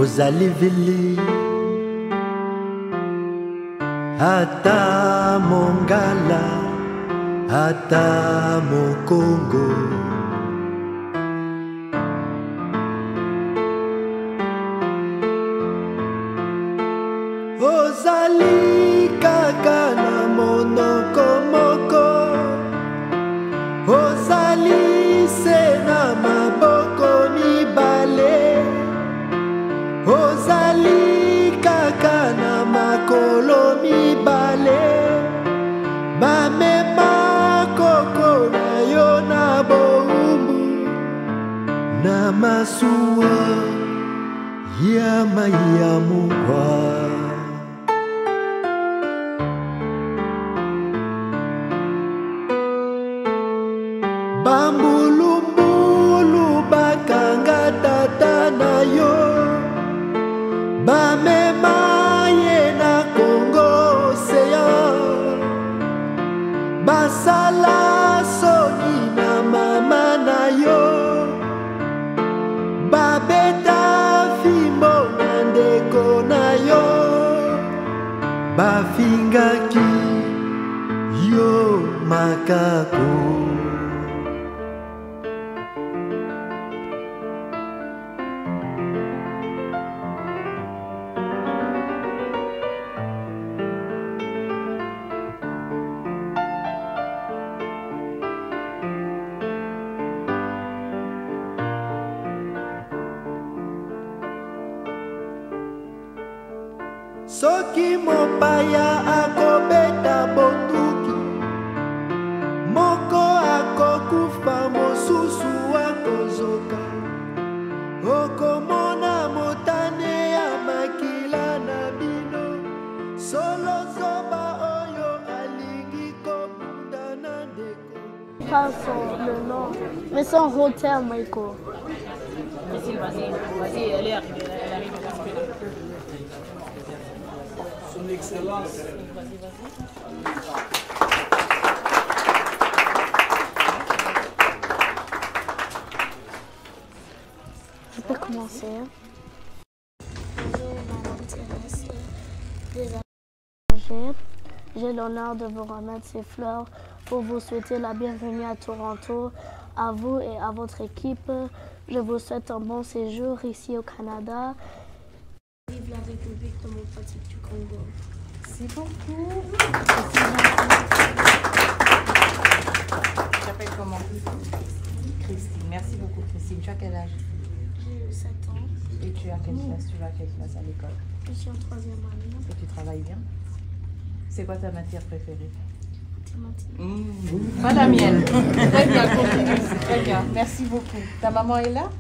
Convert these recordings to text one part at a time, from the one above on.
ozali vili ata mongala ata mokongo ozali kaka na monoko moko ozali se na maboko mibale ozali kaka na makolo mibale bamema koko na yo na boumbu na masuwa ya mayamukwa bambulumbulu bakanga tata na yo bamema ye na Congo Océan basala soni na mama na yo babeta fimbo na ndeko na yo bafingaki yo makako soki mopaya akobeta botuki moko akokufa mosusu akozoka okomona motane ya makila na bino solo zoba oyo alingi kobunda na ndeko Pas le nom, mais son hotel, Michael. Vas-y, elle est arrivée. Son Excellence. Je peux commencer. Bonjour, Madame Thérèse des étrangers. J'ai l'honneur de vous remettre ces fleurs pour vous souhaiter la bienvenue à Toronto. À vous et à votre équipe, je vous souhaite un bon séjour ici au Canada. Vive la République démocratique du Congo. Merci beaucoup. Tu t'appelles comment? Christine. Merci beaucoup, Christine. Tu as quel âge? J'ai 7 ans. Et tu as quelle classe? Tu vas à quelle classe à l'école? Je suis en 3e année. Et tu travailles bien? C'est quoi ta matière préférée? Pas la mienne. Très bien, continue. Très bien. Merci beaucoup. Ta maman est là?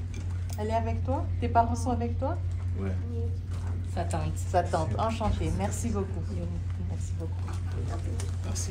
Elle est avec toi? Tes parents sont avec toi? Ouais. Sa tante. Sa tante. Enchantée. Merci beaucoup. Merci beaucoup. Merci.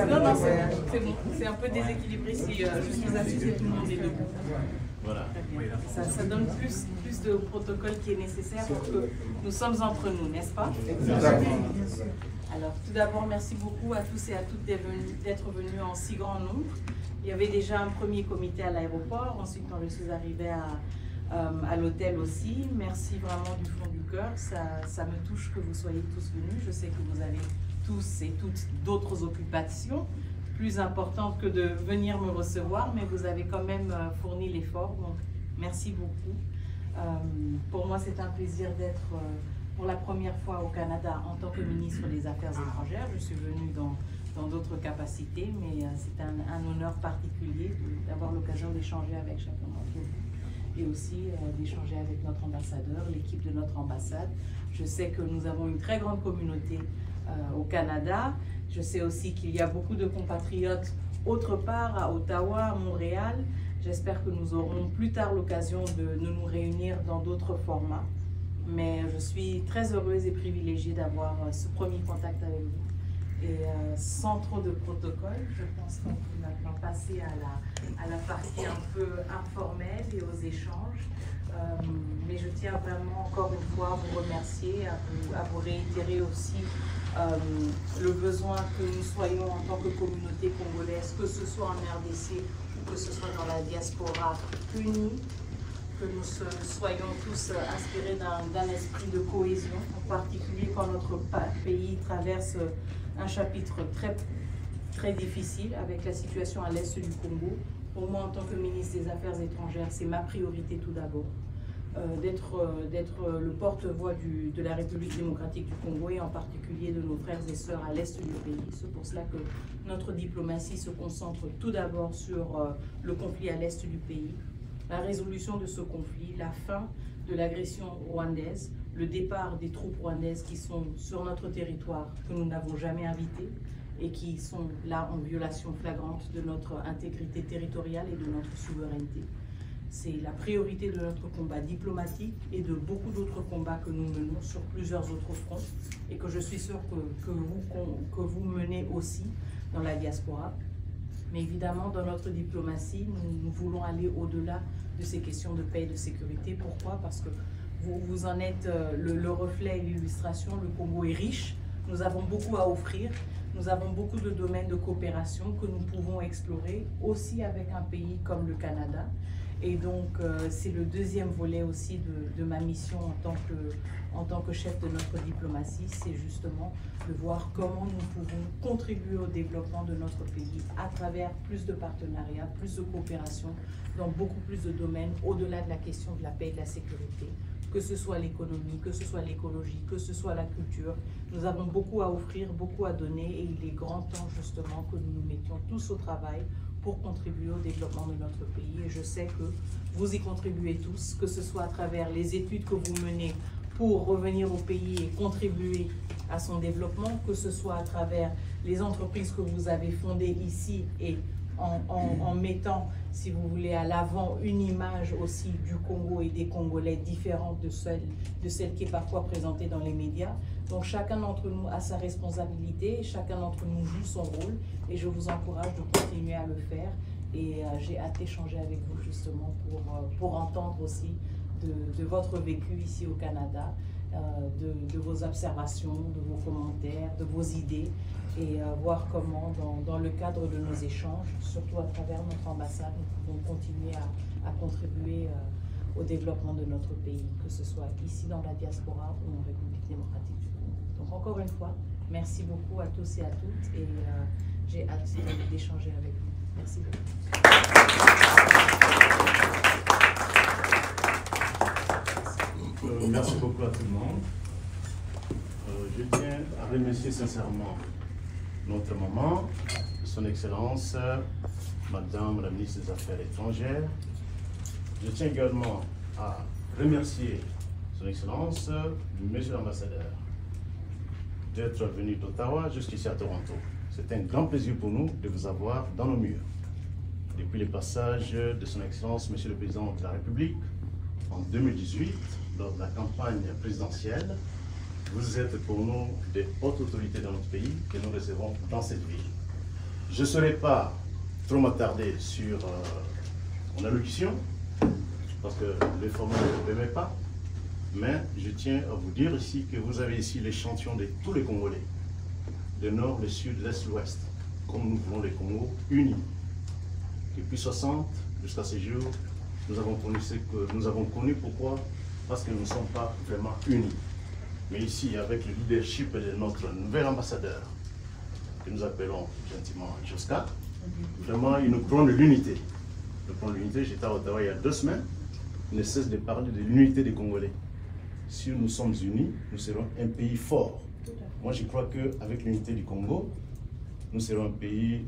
Non, non, c'est bon. C'est un peu déséquilibré si je suis assise et tout le monde est debout. Voilà. Ça donne plus de protocole qui est nécessaire pour que nous sommes entre nous, n'est-ce pas? Exactement. Alors, tout d'abord, merci beaucoup à tous et à toutes d'être venus en si grand nombre. Il y avait déjà un premier comité à l'aéroport. Ensuite, quand je suis arrivée à l'hôtel aussi, merci vraiment du fond du cœur. Ça me touche que vous soyez tous venus. Je sais que vous avez tous et toutes d'autres occupations plus importantes que de venir me recevoir, mais vous avez quand même fourni l'effort. Donc, merci beaucoup. Pour moi, c'est un plaisir d'être pour la première fois au Canada en tant que ministre des Affaires étrangères. Je suis venue dans d'autres capacités, mais c'est un honneur particulier d'avoir l'occasion d'échanger avec chacun d'entre vous et aussi d'échanger avec notre ambassadeur, l'équipe de notre ambassade. Je sais que nous avons une très grande communauté au Canada. Je sais aussi qu'il y a beaucoup de compatriotes autre part, à Ottawa, à Montréal. J'espère que nous aurons plus tard l'occasion de nous réunir dans d'autres formats. Mais je suis très heureuse et privilégiée d'avoir ce premier contact avec vous. Et sans trop de protocole, je pense qu'on peut maintenant passer à la partie un peu informelle et aux échanges. Mais je tiens vraiment encore une fois à vous remercier, à vous réitérer aussi le besoin que nous soyons en tant que communauté congolaise, que ce soit en RDC ou que ce soit dans la diaspora, unis, que nous soyons tous inspirés d'un esprit de cohésion, en particulier quand notre pays traverse un chapitre très difficile avec la situation à l'est du Congo. Pour moi, en tant que ministre des Affaires étrangères, c'est ma priorité tout d'abord, d'être le porte-voix de la République démocratique du Congo et en particulier de nos frères et sœurs à l'est du pays. C'est pour cela que notre diplomatie se concentre tout d'abord sur le conflit à l'est du pays, la résolution de ce conflit, la fin de l'agression rwandaise, le départ des troupes rwandaises qui sont sur notre territoire, que nous n'avons jamais invité et qui sont là en violation flagrante de notre intégrité territoriale et de notre souveraineté. C'est la priorité de notre combat diplomatique et de beaucoup d'autres combats que nous menons sur plusieurs autres fronts et que je suis sûre que vous menez aussi dans la diaspora. Mais évidemment, dans notre diplomatie, nous voulons aller au-delà de ces questions de paix et de sécurité. Pourquoi? Parce que vous en êtes le reflet et l'illustration. Le Congo est riche, nous avons beaucoup à offrir, nous avons beaucoup de domaines de coopération que nous pouvons explorer, aussi avec un pays comme le Canada. Et donc, c'est le deuxième volet aussi de ma mission en tant que chef de notre diplomatie, c'est justement de voir comment nous pouvons contribuer au développement de notre pays à travers plus de partenariats, plus de coopération dans beaucoup plus de domaines, au-delà de la question de la paix et de la sécurité, que ce soit l'économie, que ce soit l'écologie, que ce soit la culture. Nous avons beaucoup à offrir, beaucoup à donner et il est grand temps justement que nous nous mettions tous au travail pour contribuer au développement de notre pays. Et je sais que vous y contribuez tous, que ce soit à travers les études que vous menez pour revenir au pays et contribuer à son développement, que ce soit à travers les entreprises que vous avez fondées ici et en mettant, si vous voulez, à l'avant une image aussi du Congo et des Congolais différente de celle qui est parfois présentée dans les médias. Donc chacun d'entre nous a sa responsabilité, chacun d'entre nous joue son rôle et je vous encourage de continuer à le faire. Et j'ai hâte d'échanger avec vous justement pour entendre aussi de votre vécu ici au Canada, de vos observations, de vos commentaires, de vos idées et voir comment dans le cadre de nos échanges, surtout à travers notre ambassade, nous pouvons continuer à contribuer au développement de notre pays, que ce soit ici dans la diaspora ou en République démocratique du Congo. Donc encore une fois, merci beaucoup à tous et à toutes et j'ai hâte d'échanger avec vous. Merci beaucoup. Merci beaucoup à tout le monde. Je tiens à remercier sincèrement notre maman, son Excellence, Madame la Ministre des Affaires étrangères. Je tiens également à remercier son Excellence, Monsieur l'Ambassadeur, d'être venu d'Ottawa jusqu'ici à Toronto. C'est un grand plaisir pour nous de vous avoir dans nos murs. Depuis le passage de son Excellence, Monsieur le Président de la République, en 2018, lors de la campagne présidentielle, vous êtes pour nous des hautes autorités dans notre pays que nous recevons dans cette ville. Je ne serai pas trop m'attarder sur mon allocution, parce que le format ne le permet pas, mais je tiens à vous dire ici que vous avez ici l'échantillon de tous les Congolais, du nord, le sud, l'est, l'ouest, comme nous voulons les Congos unis. Depuis 60 jusqu'à ce jour, nous avons connu ce que nous avons connu. Pourquoi? Parce que nous ne sommes pas vraiment unis. Mais ici, avec le leadership de notre nouvel ambassadeur, que nous appelons gentiment Joska, vraiment, il nous prend de l'unité. Il nous prend de l'unité. J'étais à Ottawa il y a 2 semaines. Il ne cesse de parler de l'unité des Congolais. Si nous sommes unis, nous serons un pays fort. Moi, je crois qu'avec l'unité du Congo, nous serons un pays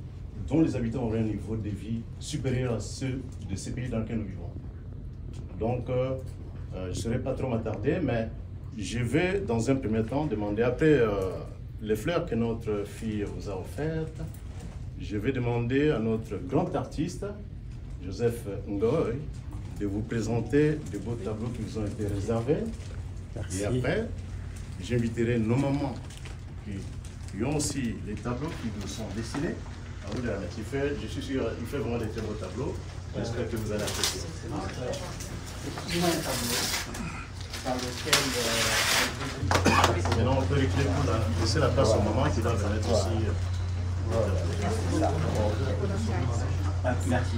dont les habitants auront un niveau de vie supérieur à ceux de ces pays dans lesquels nous vivons. Donc, je ne serai pas trop m'attarder, mais je vais dans un premier temps demander, après les fleurs que notre fille vous a offertes, je vais demander à notre grand artiste Joseph Ngoy de vous présenter de beaux tableaux qui vous ont été réservés. Merci. Et après, j'inviterai nos mamans qui ont aussi les tableaux qui vous sont dessinés. À vous de la mettre. Je suis sûr, il fait vraiment des très beaux tableaux. J'espère que vous allez apprécier. Excusez-moi un tableau dans lequel Maintenant, on peut les clés pour laisser la place au moment qui va vous mettre aussi. Merci.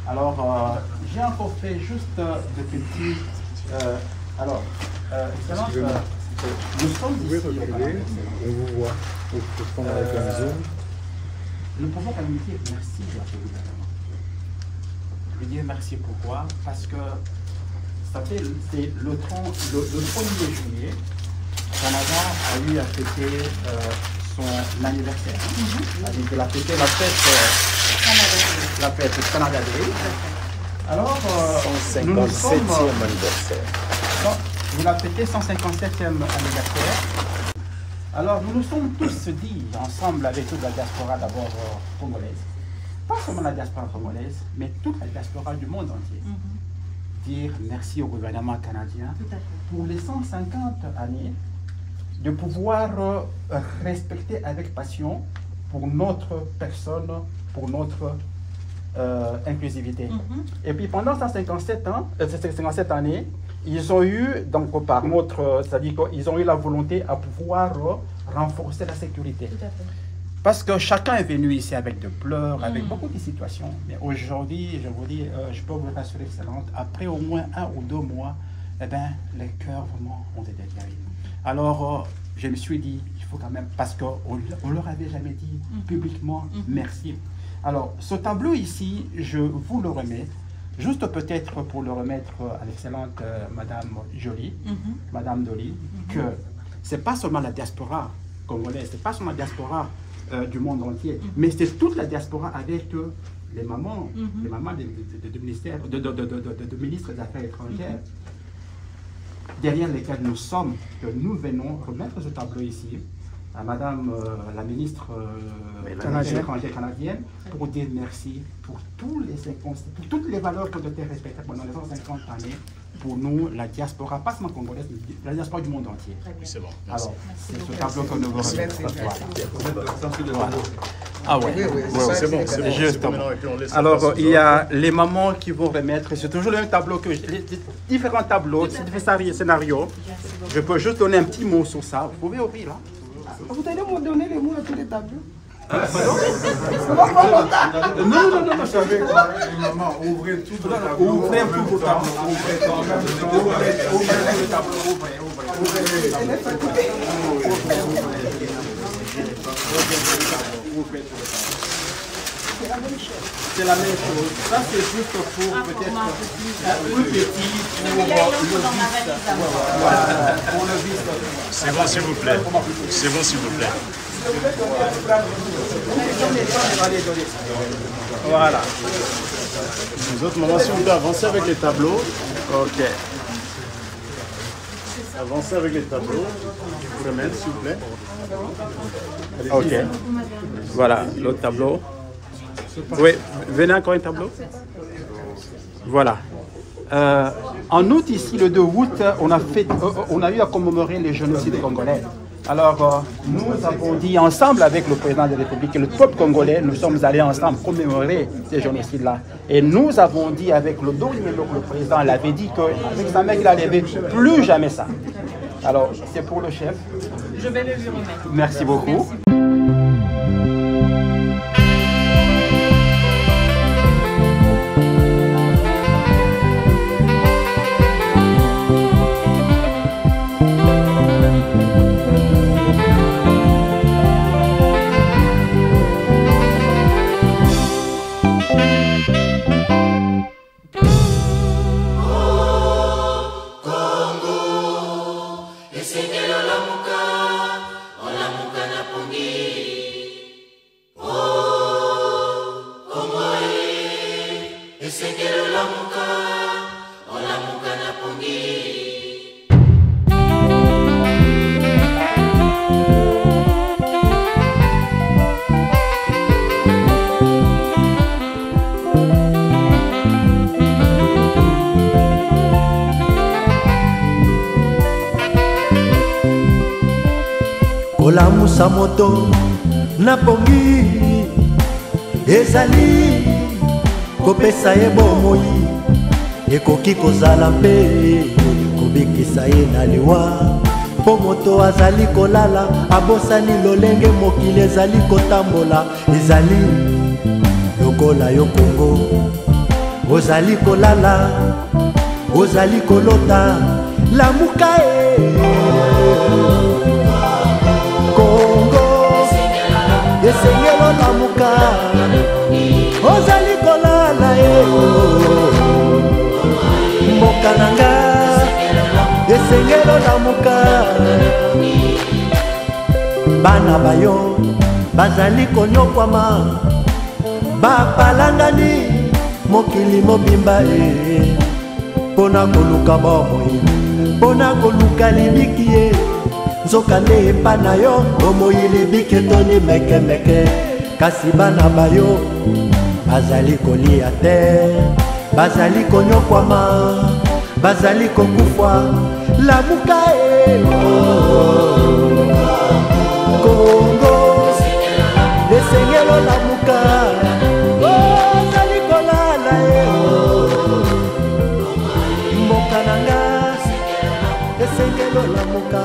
Alors, j'ai encore fait juste de petits. Excellence, nous sommes ici. On vous voit. Il faut prendre avec la maison. Nous pouvons communiquer merci à ce gouvernement. Je veux dire merci pourquoi? Parce que ça fait c'est le 1er juillet, Canada a eu à fêter son anniversaire. Il a fêté la fête Canada Day. Alors, nous nous sommes, 157e anniversaire. non, vous la fêtez 157e anniversaire. Alors, nous nous sommes tous dit ensemble avec toute la diaspora d'abord congolaise, pas seulement la diaspora congolaise, mais toute la diaspora du monde entier, dire merci au gouvernement canadien pour les 150 années de pouvoir respecter avec passion pour notre personne, pour notre inclusivité. Et puis pendant 157 ans, 57 années, ils ont eu, donc par notre, c'est-à-dire qu'ils ont eu la volonté à pouvoir renforcer la sécurité. Parce que chacun est venu ici avec de pleurs, avec beaucoup de situations. Mais aujourd'hui, je vous dis, je peux vous rassurer, Excellente, après au moins 1 ou 2 mois, eh ben, les cœurs vraiment ont été guéris. Alors, je me suis dit, il faut quand même, parce qu'on ne leur avait jamais dit publiquement merci. Alors, ce tableau ici, je vous le remets. Juste peut-être pour le remettre à l'excellente Madame Jolie, Madame Dolly, que ce n'est pas seulement la diaspora congolaise, ce n'est pas seulement la diaspora du monde entier, mais c'est toute la diaspora avec les mamans du ministère, de ministres des Affaires étrangères, derrière lesquels nous sommes, que nous venons remettre ce tableau ici à Madame la ministre canadienne pour dire merci pour tous les 50, pour toutes les valeurs qui ont été respectées pendant les 150 années pour nous, la diaspora, pas seulement congolaise, mais la diaspora du monde entier. Oui, c'est bon. Merci. Alors, c'est ce tableau que nous vous remettons. Voilà. Ah ouais, C'est bon, c'est bon. Justement. Bon. Alors, il y a les mamans qui vont remettre, c'est toujours le même tableau, que les différents tableaux, différents scénarios. Je peux juste donner un petit mot sur ça. Vous pouvez ouvrir là. Vous allez me donner les mots à tous les tableaux. Non, vous savez quoi, maman, ouvrez tout le tableau. Ouvrez tout le tableau. Ouvrez tout le tableau. C'est la même chose. Ça, c'est juste pour peut-être plus petit pour le vice. C'est bon, s'il vous plaît. C'est bon, s'il vous plaît. Voilà. Les autres mamans, si vous pouvez avancer avec les tableaux. Ok. Avancez avec les tableaux. Vous remettre, s'il vous plaît. Ok. Voilà, l'autre tableau. Oui, venez encore un tableau. Voilà. En août, ici, le 2 août, on a eu à commémorer les génocides congolais. Alors, nous avons dit ensemble avec le président de la République et le peuple congolais, nous sommes allés ensemble commémorer ces génocides-là. Et nous avons dit avec le le président l'avait dit qu'avec sa main, il n'allait plus jamais ça. Alors, c'est pour le chef. Je vais le lui remettre. Merci beaucoup. kopusa moto na pongi ezali kopesa ye bomoi ekoki kozala mpe kobikisa ye na liwa mpo moto azali kolala abosani lolenge mokili ezali kotambola ezali lokola yo Kongo ozali kolala ozali kolota lamuka e Kongo esengelo lamuka ozali kolala e mboka nanga esengelo lamuka bana bayo bazali konyokwama bapalangani mokili mobimba e mpona koluka bomoi mpona koluka libiki ye nzoka nde epa na yo bomoi libiki etoni mekemeke kasi bana bayo bazali kolia te bazali konyokwama bazali kokufa lamuka e Kongo esengelo lamuka ozali kolala e mboka nanga esengelo lamuka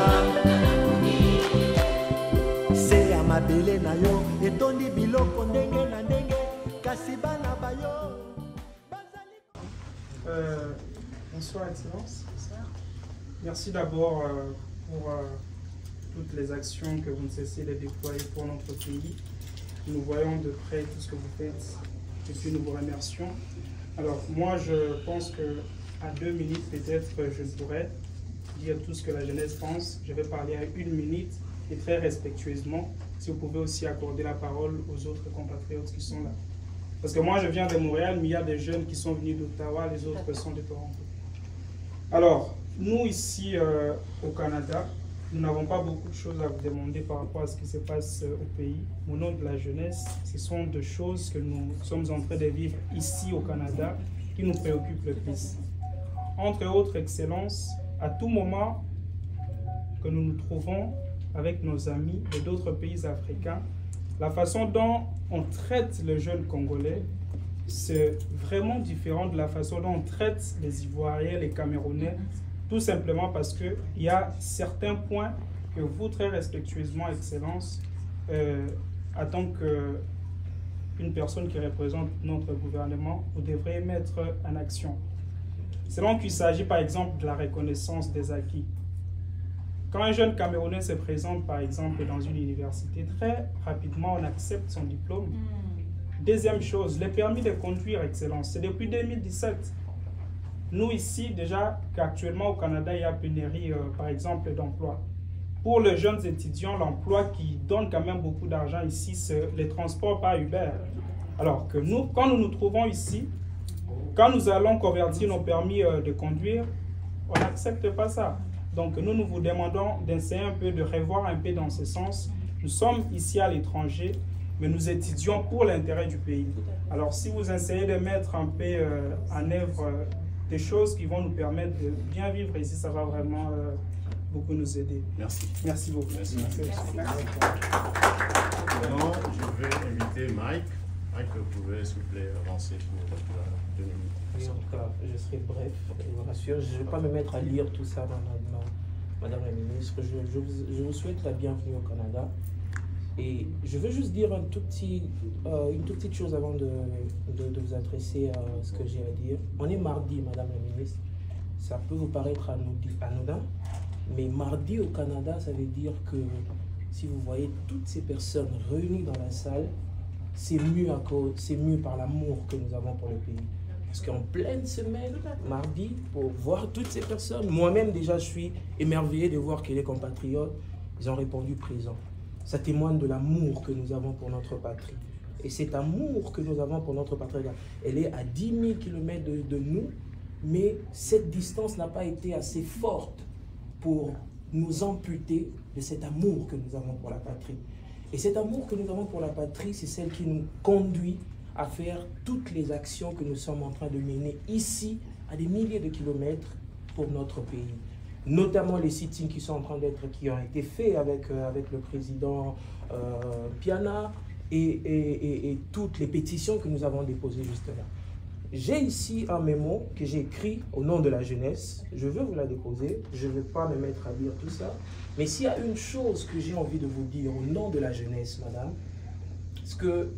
se ya mabele na yo etondi biloko ndenge na ndenge kasi bana bayo Bonsoir Excellence. Merci d'abord pour toutes les actions que vous ne cessez de déployer pour notre pays. Nous voyons de près tout ce que vous faites et puis nous vous remercions. Alors moi je pense que à 2 minutes peut-être je pourrais dire tout ce que la jeunesse pense. Je vais parler à 1 minute et très respectueusement si vous pouvez aussi accorder la parole aux autres compatriotes qui sont là. Parce que moi je viens de Montréal mais il y a des jeunes qui sont venus d'Ottawa, les autres sont de Toronto. Alors nous ici au Canada, nous n'avons pas beaucoup de choses à vous demander par rapport à ce qui se passe au pays. Au nom de la jeunesse, ce sont des choses que nous sommes en train de vivre ici au Canada qui nous préoccupent le plus. Entre autres, Excellences, à tout moment que nous nous trouvons avec nos amis de d'autres pays africains, la façon dont on traite les jeunes Congolais, c'est vraiment différent de la façon dont on traite les Ivoiriens, les Camerounais, tout simplement parce qu'il y a certains points que vous, très respectueusement, Excellence, en tant qu'une personne qui représente notre gouvernement, vous devrez mettre en action. C'est donc qu'il s'agit par exemple de la reconnaissance des acquis. Quand un jeune Camerounais se présente par exemple dans une université, très rapidement on accepte son diplôme. Deuxième chose, les permis de conduire, Excellence, c'est depuis 2017. Nous ici, déjà qu'actuellement au Canada, il y a pénurie par exemple d'emploi. Pour les jeunes étudiants, l'emploi qui donne quand même beaucoup d'argent ici, c'est les transports par Uber. Alors que nous, quand nous nous trouvons ici, quand nous allons convertir nos permis de conduire, on n'accepte pas ça. Donc nous, nous vous demandons d'essayer un peu, de revoir un peu dans ce sens. Nous sommes ici à l'étranger, mais nous étudions pour l'intérêt du pays. Alors si vous essayez de mettre un peu en œuvre des choses qui vont nous permettre de bien vivre ici, ça va vraiment beaucoup nous aider. Merci. Merci beaucoup. Merci. Maintenant, je vais inviter Mike. Mike, vous pouvez s'il vous plaît avancer pour 2 minutes. Oui, en tout cas, je serai bref. Je vous rassure, je ne vais pas me mettre à lire tout ça, Madame la Ministre. Je vous souhaite la bienvenue au Canada. Et je veux juste dire une toute petite chose avant de vous adresser à ce que j'ai à dire. On est mardi, Madame la Ministre. Ça peut vous paraître anodin, mais mardi au Canada, ça veut dire que si vous voyez toutes ces personnes réunies dans la salle, c'est mieux par l'amour que nous avons pour le pays. Parce qu'en pleine semaine, mardi, pour voir toutes ces personnes, moi-même déjà je suis émerveillé de voir que les compatriotes, ils ont répondu présent. Ça témoigne de l'amour que nous avons pour notre patrie. Et cet amour que nous avons pour notre patrie, elle est à 10 000 km de nous, mais cette distance n'a pas été assez forte pour nous amputer de cet amour que nous avons pour la patrie. Et cet amour que nous avons pour la patrie, c'est celle qui nous conduit à faire toutes les actions que nous sommes en train de mener ici, à des milliers de kilomètres, pour notre pays. notamment les sittings qui ont été faits avec le président Piana et toutes les pétitions que nous avons déposées juste là. J'ai ici un mémo que j'ai écrit au nom de la jeunesse. Je veux vous la déposer. Je ne vais pas me mettre à lire tout ça. Mais s'il y a une chose que j'ai envie de vous dire au nom de la jeunesse, madame, c'est que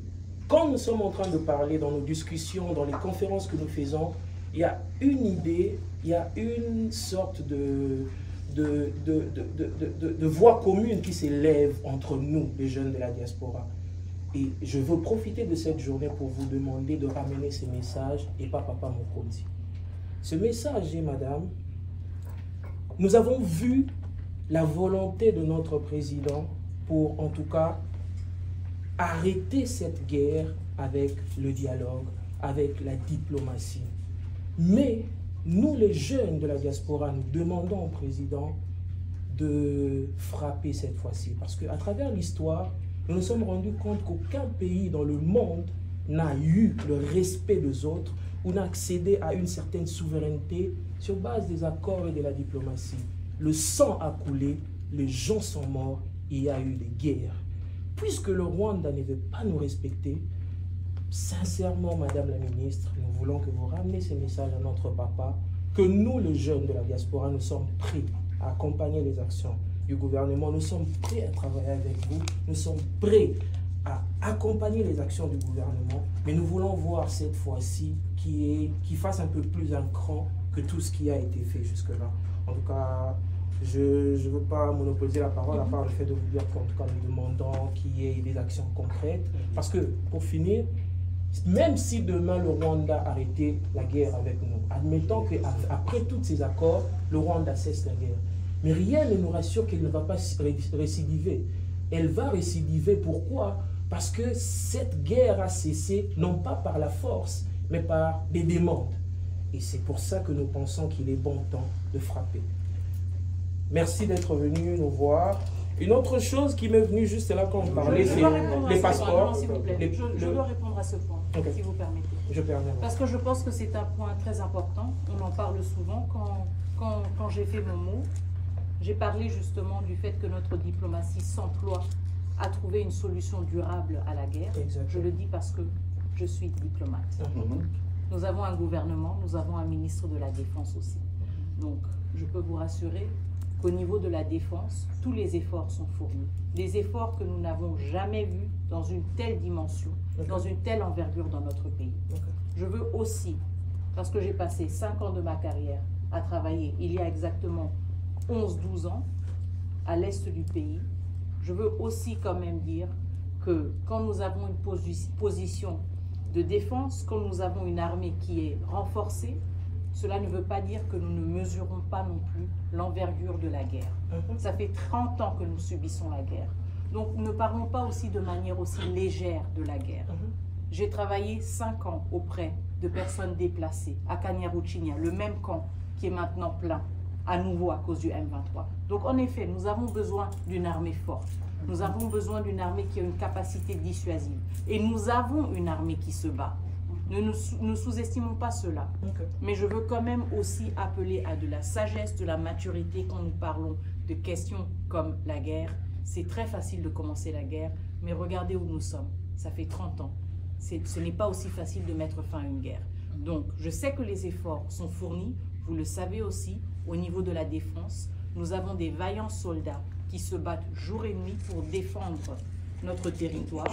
quand nous sommes en train de parler dans nos discussions, dans les conférences que nous faisons, il y a une idée, il y a une sorte de voix commune qui s'élève entre nous, les jeunes de la diaspora. Et je veux profiter de cette journée pour vous demander de ramener ce message et pas Papa Mokonzi. Ce message, madame, nous avons vu la volonté de notre président pour, en tout cas, arrêter cette guerre avec le dialogue, avec la diplomatie. Mais nous, les jeunes de la diaspora, nous demandons au président de frapper cette fois-ci. Parce qu'à travers l'histoire, nous nous sommes rendus compte qu'aucun pays dans le monde n'a eu le respect des autres ou n'a accédé à une certaine souveraineté sur base des accords et de la diplomatie. Le sang a coulé, les gens sont morts, il y a eu des guerres. Puisque le Rwanda ne veut pas nous respecter, sincèrement, Madame la Ministre, nous voulons que vous rameniez ces messages à notre papa, que nous, les jeunes de la diaspora, nous sommes prêts à accompagner les actions du gouvernement, nous sommes prêts à travailler avec vous, nous sommes prêts à accompagner les actions du gouvernement, mais nous voulons voir cette fois-ci qui fasse un peu plus un cran que tout ce qui a été fait jusque-là. En tout cas, je ne veux pas monopoliser la parole à part le fait de vous dire qu'en tout cas nous demandons qu'il y ait des actions concrètes, parce que pour finir, même si demain le Rwanda arrêtait la guerre avec nous, admettons qu'après tous ces accords, le Rwanda cesse la guerre. Mais rien ne nous rassure qu'elle ne va pas récidiver. Elle va récidiver, pourquoi? Parce que cette guerre a cessé, non pas par la force, mais par des demandes. Et c'est pour ça que nous pensons qu'il est bon temps de frapper. Merci d'être venu nous voir. Une autre chose qui m'est venue juste là quand on parlait, c'est les passeports. S'il vous plaît, je dois répondre à ce point, okay, si vous permettez. Je permets. Parce que je pense que c'est un point très important. On en parle souvent. Quand j'ai fait mon mot, j'ai parlé justement du fait que notre diplomatie s'emploie à trouver une solution durable à la guerre. Exactement. Je le dis parce que je suis diplomate. Nous avons un gouvernement, nous avons un ministre de la Défense aussi. Donc, je peux vous rassurer qu'au niveau de la défense, tous les efforts sont fournis. Des efforts que nous n'avons jamais vus dans une telle dimension, dans une telle envergure dans notre pays. Je veux aussi, parce que j'ai passé 5 ans de ma carrière à travailler, il y a exactement 11-12 ans, à l'est du pays, je veux aussi quand même dire que quand nous avons une position de défense, quand nous avons une armée qui est renforcée, cela ne veut pas dire que nous ne mesurons pas non plus l'envergure de la guerre. Ça fait 30 ans que nous subissons la guerre. Donc ne parlons pas aussi de manière aussi légère de la guerre. J'ai travaillé 5 ans auprès de personnes déplacées à Kanyaruchinya, le même camp qui est maintenant plein, à nouveau à cause du M23. Donc en effet, nous avons besoin d'une armée forte. Nous avons besoin d'une armée qui a une capacité dissuasive. Et nous avons une armée qui se bat. Ne sous-estimons pas cela. Mais je veux quand même aussi appeler à de la sagesse, de la maturité quand nous parlons de questions comme la guerre. C'est très facile de commencer la guerre, mais regardez où nous sommes. Ça fait 30 ans. Ce n'est pas aussi facile de mettre fin à une guerre. Donc, je sais que les efforts sont fournis. Vous le savez aussi, au niveau de la défense, nous avons des vaillants soldats qui se battent jour et nuit pour défendre notre territoire.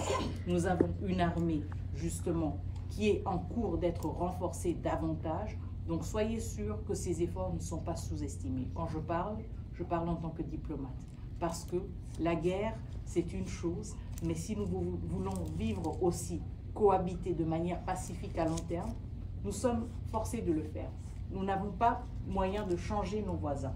Nous avons une armée, justement, qui est en cours d'être renforcée davantage. Donc, soyez sûrs que ces efforts ne sont pas sous-estimés. Quand je parle en tant que diplomate. Parce que la guerre, c'est une chose, mais si nous voulons vivre aussi, cohabiter de manière pacifique à long terme, nous sommes forcés de le faire. Nous n'avons pas moyen de changer nos voisins.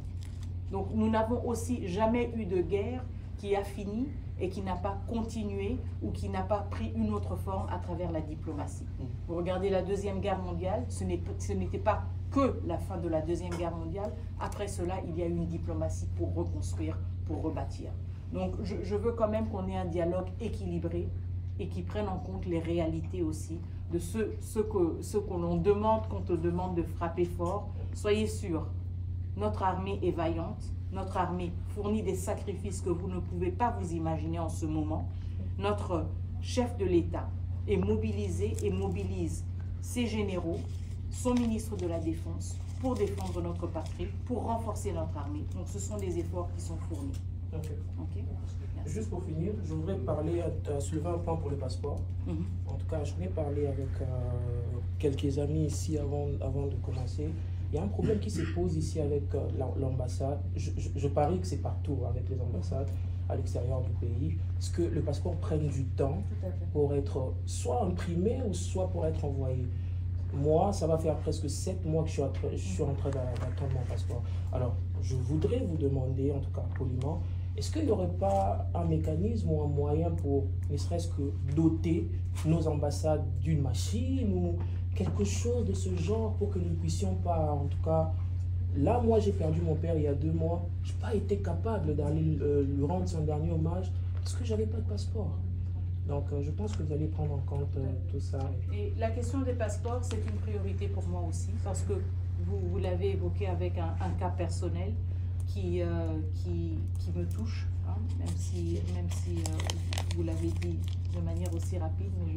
Donc nous n'avons aussi jamais eu de guerre qui a fini et qui n'a pas continué ou qui n'a pas pris une autre forme à travers la diplomatie. Vous regardez la Deuxième Guerre mondiale, ce n'était pas que la fin de la Deuxième Guerre mondiale. Après cela, il y a eu une diplomatie pour reconstruire, pour rebâtir. Donc je veux quand même qu'on ait un dialogue équilibré et qui prenne en compte les réalités aussi de ce que l'on demande quand on demande de frapper fort. Soyez sûrs Notre armée est vaillante, notre armée fournit des sacrifices que vous ne pouvez pas vous imaginer en ce moment. Notre chef de l'État est mobilisé et mobilise ses généraux, son ministre de la Défense, pour défendre notre patrie, pour renforcer notre armée. Donc ce sont des efforts qui sont fournis. Okay. Okay. Juste pour finir, je voudrais parler, soulever un point pour le passeport. En tout cas, je voulais parler avec quelques amis ici avant de commencer. Il y a un problème qui se pose ici avec l'ambassade. Je parie que c'est partout avec les ambassades à l'extérieur du pays. Est-ce que le passeport prenne du temps pour être soit imprimé ou soit pour être envoyé? Moi, ça va faire presque 7 mois que je suis en train d'attendre mon passeport. Alors, je voudrais vous demander, en tout cas poliment, est-ce qu'il n'y aurait pas un mécanisme ou un moyen pour, ne serait-ce que doter nos ambassades d'une machine ou quelque chose de ce genre pour que nous ne puissions pas, en tout cas, là, moi, j'ai perdu mon père il y a 2 mois. Je n'ai pas été capable d'aller lui rendre son dernier hommage parce que je n'avais pas de passeport. Donc, je pense que vous allez prendre en compte tout ça. Et la question des passeports, c'est une priorité pour moi aussi, parce que vous l'avez évoqué avec un cas personnel qui me touche, hein, même si vous l'avez dit de manière aussi rapide, mais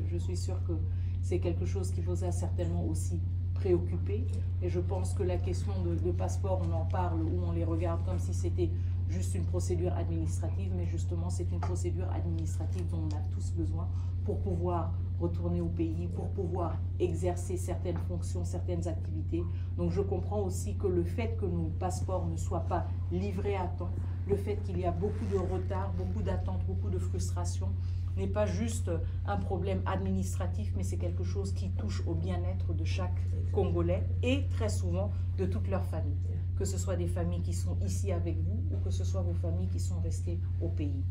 je suis sûre que c'est quelque chose qui vous a certainement aussi préoccupé. Et je pense que la question de passeport, on en parle ou on les regarde comme si c'était juste une procédure administrative, mais justement c'est une procédure administrative dont on a tous besoin pour pouvoir retourner au pays, pour pouvoir exercer certaines fonctions, certaines activités. Donc je comprends aussi que le fait que nos passeports ne soient pas livrés à temps, le fait qu'il y a beaucoup de retard, beaucoup d'attentes, beaucoup de frustration, n'est pas juste un problème administratif, mais c'est quelque chose qui touche au bien-être de chaque Congolais et très souvent de toute leur famille. Que ce soit des familles qui sont ici avec vous ou que ce soit vos familles qui sont restées au pays.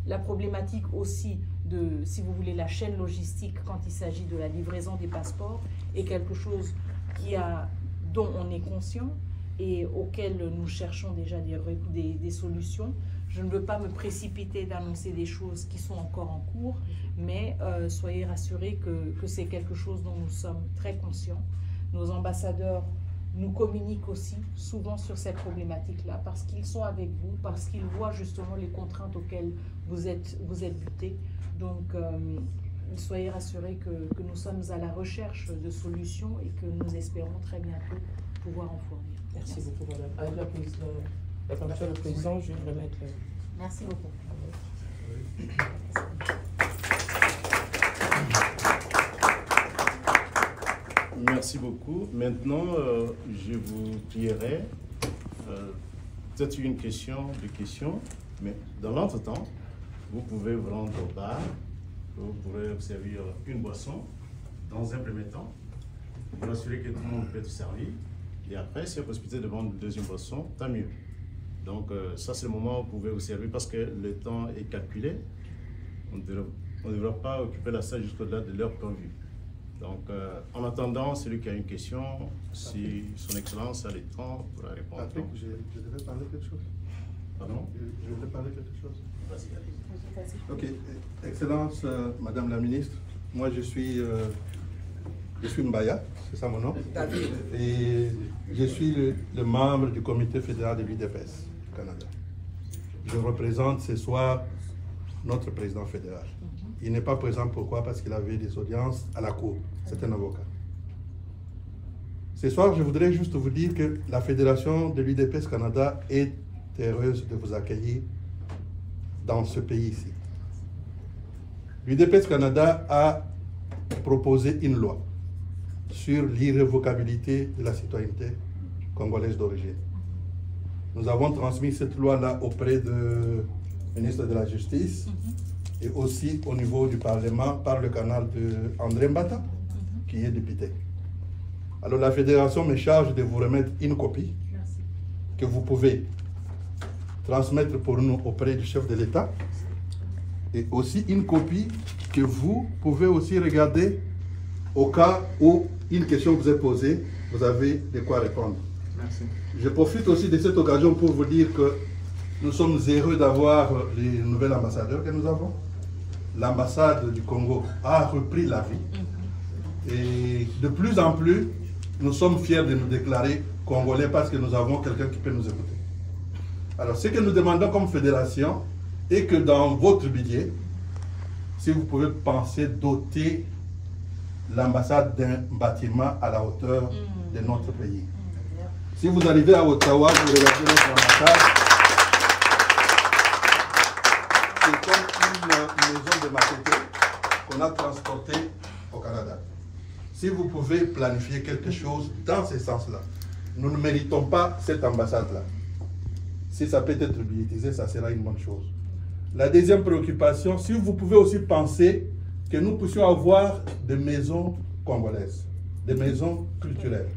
La problématique aussi de, si vous voulez, la chaîne logistique quand il s'agit de la livraison des passeports est quelque chose dont on est conscient et auquel nous cherchons déjà des solutions. Je ne veux pas me précipiter d'annoncer des choses qui sont encore en cours, mais soyez rassurés que c'est quelque chose dont nous sommes très conscients. Nos ambassadeurs nous communiquent aussi souvent sur cette problématique-là parce qu'ils sont avec vous, parce qu'ils voient justement les contraintes auxquelles vous êtes butés. Donc, soyez rassurés que nous sommes à la recherche de solutions et que nous espérons très bientôt pouvoir en fournir. Merci beaucoup, madame. Avec la permission du président, je vais remettre. Merci beaucoup. Merci beaucoup. Maintenant, je vous prierai peut-être une question, deux questions, mais dans l'entretemps, vous pouvez vous rendre au bar, vous pourrez servir une boisson dans un premier temps, vous assurer que tout le monde peut être servi, et après, s'il y a possibilité de vendre une deuxième boisson, tant mieux. Donc, ça, c'est le moment où vous pouvez vous servir parce que le temps est calculé. On ne devra pas occuper la salle jusqu'au-delà de l'heure prévue. Donc, en attendant, celui qui a une question, si son Excellence a le temps, pourra répondre. Patrick, je devais parler quelque chose. Pardon? Je devais parler quelque chose. Vas-y, allez. Ok. Excellence, Madame la Ministre, moi je suis Mbaya, c'est ça mon nom. Et je suis le membre du comité fédéral de l'UDPS du Canada. Je représente ce soir notre président fédéral. Il n'est pas présent, pourquoi? Parce qu'il avait des audiences à la cour. C'est un avocat. Ce soir, je voudrais juste vous dire que la fédération de l'UDPS Canada est heureuse de vous accueillir dans ce pays ici. L'UDPS Canada a proposé une loi sur l'irrévocabilité de la citoyenneté congolaise d'origine. Nous avons transmis cette loi-là auprès du ministre de la Justice et aussi au niveau du Parlement par le canal de André Mbata, qui est député. Alors la fédération me charge de vous remettre une copie que vous pouvez transmettre pour nous auprès du chef de l'État et aussi une copie que vous pouvez aussi regarder au cas où une question vous est posée, vous avez de quoi répondre. Merci. Je profite aussi de cette occasion pour vous dire que nous sommes heureux d'avoir les nouveaux ambassadeurs que nous avons. L'ambassade du Congo a repris la vie. Et de plus en plus, nous sommes fiers de nous déclarer Congolais parce que nous avons quelqu'un qui peut nous écouter. Alors, ce que nous demandons comme fédération est que dans votre budget, si vous pouvez penser doter l'ambassade d'un bâtiment à la hauteur de notre pays. Si vous arrivez à Ottawa, vous regardez notre ambassade, c'est comme une maison de maquette qu'on a transportée au Canada. Si vous pouvez planifier quelque chose dans ce sens-là, nous ne méritons pas cette ambassade-là. Si ça peut être budgétisé, ça sera une bonne chose. La deuxième préoccupation, si vous pouvez aussi penser que nous puissions avoir des maisons congolaises, des maisons culturelles.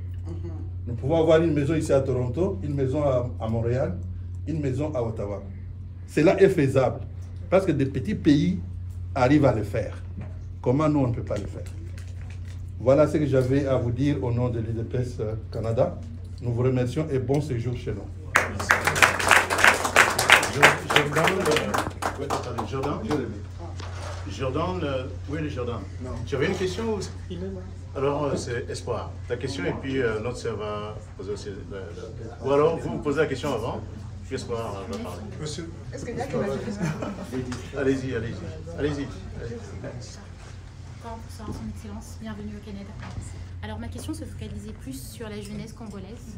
Nous pouvons avoir une maison ici à Toronto, une maison à Montréal, une maison à Ottawa. Cela est faisable, parce que des petits pays arrivent à le faire. Comment nous, on ne peut pas le faire? Voilà ce que j'avais à vous dire au nom de l'UDPS Canada. Nous vous remercions et bon séjour chez nous. Jordan, où est le Jordan? Tu avais une question? Alors, c'est Espoir. Ta question, et puis notre sœur va poser aussi. Ou alors, vous posez la question avant, puis Espoir va parler. Monsieur. Est-ce que allez-y. Allez-y. Bonsoir, Son Excellence, bienvenue au Canada. Alors, ma question se focalisait plus sur la jeunesse congolaise.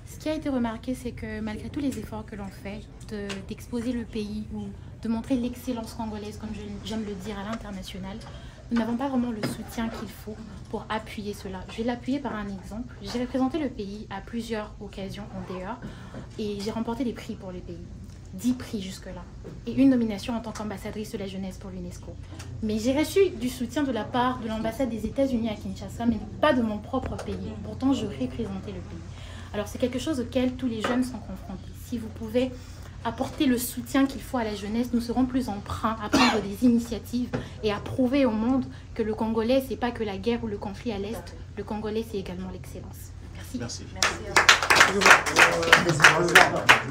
Ce qui a été remarqué, c'est que malgré tous les efforts que l'on fait d'exposer le pays ou de montrer l'excellence congolaise, comme j'aime le dire, à l'international, nous n'avons pas vraiment le soutien qu'il faut pour appuyer cela. Je vais l'appuyer par un exemple. J'ai représenté le pays à plusieurs occasions en DEA et j'ai remporté des prix pour le pays. 10 prix jusque-là. Et une nomination en tant qu'ambassadrice de la jeunesse pour l'UNESCO. Mais j'ai reçu du soutien de la part de l'ambassade des États-Unis à Kinshasa, mais pas de mon propre pays. Pourtant, je représentais le pays. Alors, c'est quelque chose auquel tous les jeunes sont confrontés. Si vous pouvez apporter le soutien qu'il faut à la jeunesse, nous serons plus emprunts à prendre des initiatives et à prouver au monde que le Congolais, c'est pas que la guerre ou le conflit à l'Est, le Congolais, c'est également l'excellence. Merci.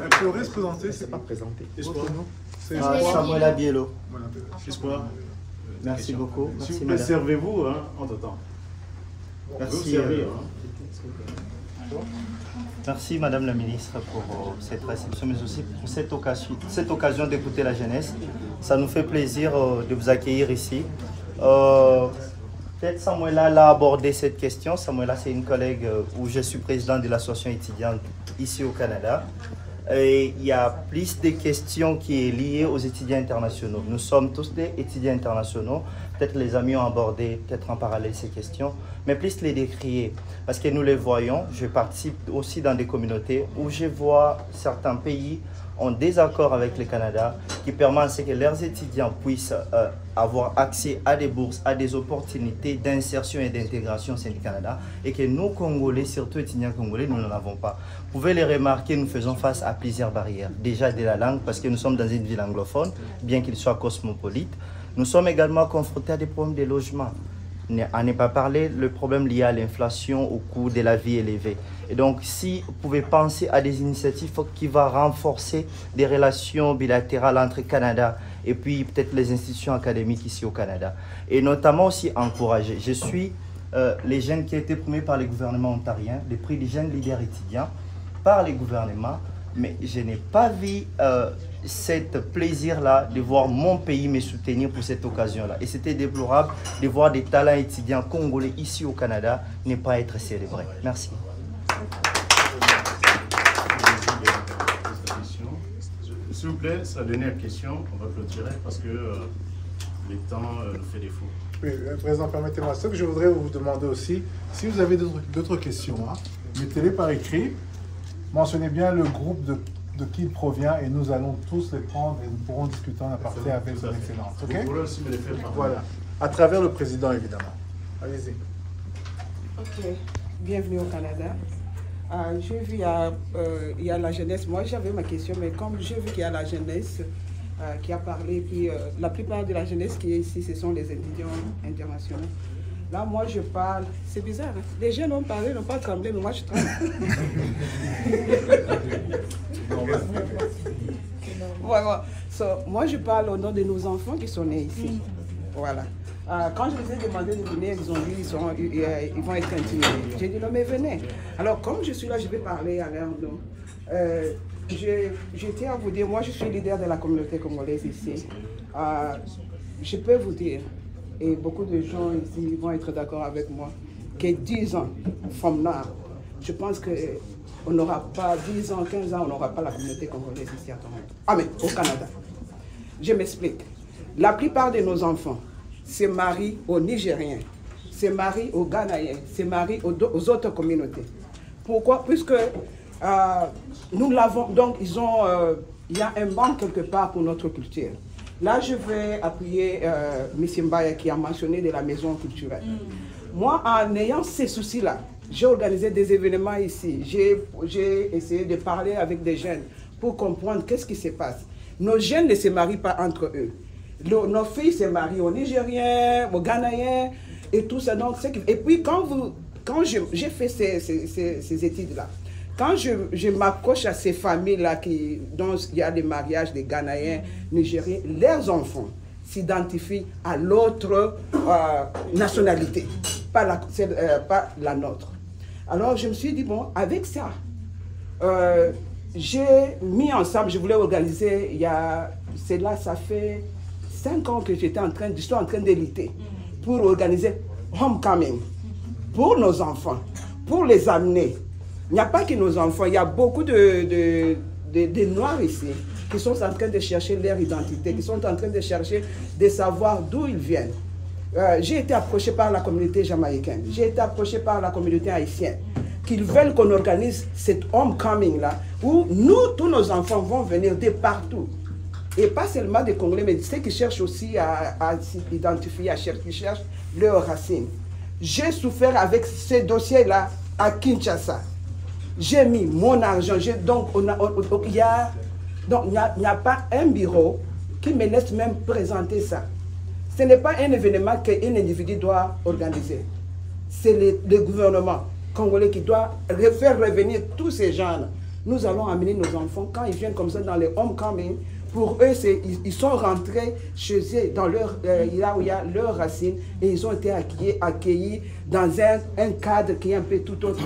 La priorité se présenter, c'est pas présenté. C'est Samuel Abielo. Espoir. Merci beaucoup. S'il vous plaît, servez-vous entre-temps. Merci. Merci Madame la Ministre pour cette réception, mais aussi pour cette occasion d'écouter la jeunesse. Ça nous fait plaisir de vous accueillir ici. Peut-être Samuela a abordé cette question. Samuela, c'est une collègue où je suis président de l'association étudiante ici au Canada. Et il y a plus de questions qui sont liées aux étudiants internationaux. Nous sommes tous des étudiants internationaux. Peut-être les amis ont abordé peut-être en parallèle ces questions, mais plus les décrier. Parce que nous les voyons, je participe aussi dans des communautés où je vois certains pays en désaccord avec le Canada, qui permet à ce que leurs étudiants puissent avoir accès à des bourses, à des opportunités d'insertion et d'intégration au sein du Canada, et que nous, Congolais, surtout étudiants congolais, nous n'en avons pas. Vous pouvez les remarquer, nous faisons face à plusieurs barrières. Déjà de la langue, parce que nous sommes dans une ville anglophone, bien qu'il soit cosmopolite. Nous sommes également confrontés à des problèmes de logement. À ne pas parler le problème lié à l'inflation, au coût de la vie élevé. Et donc, si vous pouvez penser à des initiatives qui vont renforcer des relations bilatérales entre Canada et puis peut-être les institutions académiques ici au Canada. Et notamment aussi encourager. Je suis les jeunes qui ont été promus par les gouvernements ontariens, les prix des jeunes leaders étudiants par les gouvernements, mais je n'ai pas vu ce plaisir-là de voir mon pays me soutenir pour cette occasion-là. Et c'était déplorable de voir des talents étudiants congolais ici au Canada ne pas être célébrés. Merci. S'il vous plaît, sa dernière question, on va clôturer parce que le temps nous fait défaut. Oui, Président, permettez-moi. Ce que je voudrais vous demander aussi, si vous avez d'autres questions, mettez-les par écrit, mentionnez bien le groupe de qui il provient et nous allons tous les prendre et nous pourrons discuter en aparté avec son Excellence. Ok? Vous pourrez aussi me les faire parler. Voilà. À travers le Président, évidemment. Allez-y. Ok. Bienvenue au Canada. J'ai vu il y a la jeunesse. Moi, j'avais ma question, mais comme j'ai vu qu'il y a la jeunesse qui a parlé, puis la plupart de la jeunesse qui est ici, ce sont les étudiants internationaux. Là, moi, je parle. C'est bizarre, hein? Les jeunes ont parlé, n'ont pas tremblé, mais moi, je tremble. Voilà. So, moi, je parle au nom de nos enfants qui sont nés ici. Voilà. Quand je les ai demandé de venir, ils ont dit ils vont être intimidés. J'ai dit non mais venez. Alors comme je suis là, je vais parler à leur nom. Je tiens à vous dire, moi je suis leader de la communauté congolaise ici. Je peux vous dire, et beaucoup de gens ici vont être d'accord avec moi, que 10 ans from now, je pense qu'on n'aura pas 10 ans, 15 ans, on n'aura pas la communauté congolaise ici à Toronto. Ah mais au Canada. Je m'explique. La plupart de nos enfants se marient aux Nigériens, se marient aux Ghanéens, se marient aux autres communautés. Pourquoi? Puisque nous l'avons, donc il y a un manque quelque part pour notre culture. Là, je vais appuyer M. Mbaya qui a mentionné de la maison culturelle. Moi, en ayant ces soucis-là, j'ai organisé des événements ici. J'ai essayé de parler avec des jeunes pour comprendre qu'est-ce qui se passe. Nos jeunes ne se marient pas entre eux. Nos filles se marient aux Nigériens, aux Ghanéens et tout ça. Donc, et puis, quand j'ai fait ces études-là, quand je m'accroche à ces familles-là dont il y a des mariages des Ghanéens, Nigériens, leurs enfants s'identifient à l'autre nationalité, pas la nôtre. Alors je me suis dit, bon, avec ça, j'ai mis ensemble, je voulais organiser, ça fait 5 ans que je suis en train de lutter pour organiser Homecoming pour nos enfants, pour les amener. Il n'y a pas que nos enfants, il y a beaucoup de Noirs ici qui sont en train de chercher leur identité, qui sont en train de chercher de savoir d'où ils viennent. J'ai été approché par la communauté jamaïcaine, j'ai été approché par la communauté haïtienne, qu'ils veulent qu'on organise cette homecoming-là, où nous, tous nos enfants vont venir de partout. Et pas seulement des Congolais, mais ceux qui cherchent aussi à s'identifier, qui cherchent leurs racines. J'ai souffert avec ces dossiers-là à Kinshasa. J'ai mis mon argent, donc il n'y a pas un bureau qui me laisse même présenter ça. Ce n'est pas un événement qu'un individu doit organiser. C'est le gouvernement congolais qui doit faire revenir tous ces gens. Nous allons amener nos enfants, quand ils viennent comme ça dans les homecoming, pour eux, ils sont rentrés chez eux, dans là où il y a leurs racines, et ils ont été accueillis dans un cadre qui est un peu tout autre,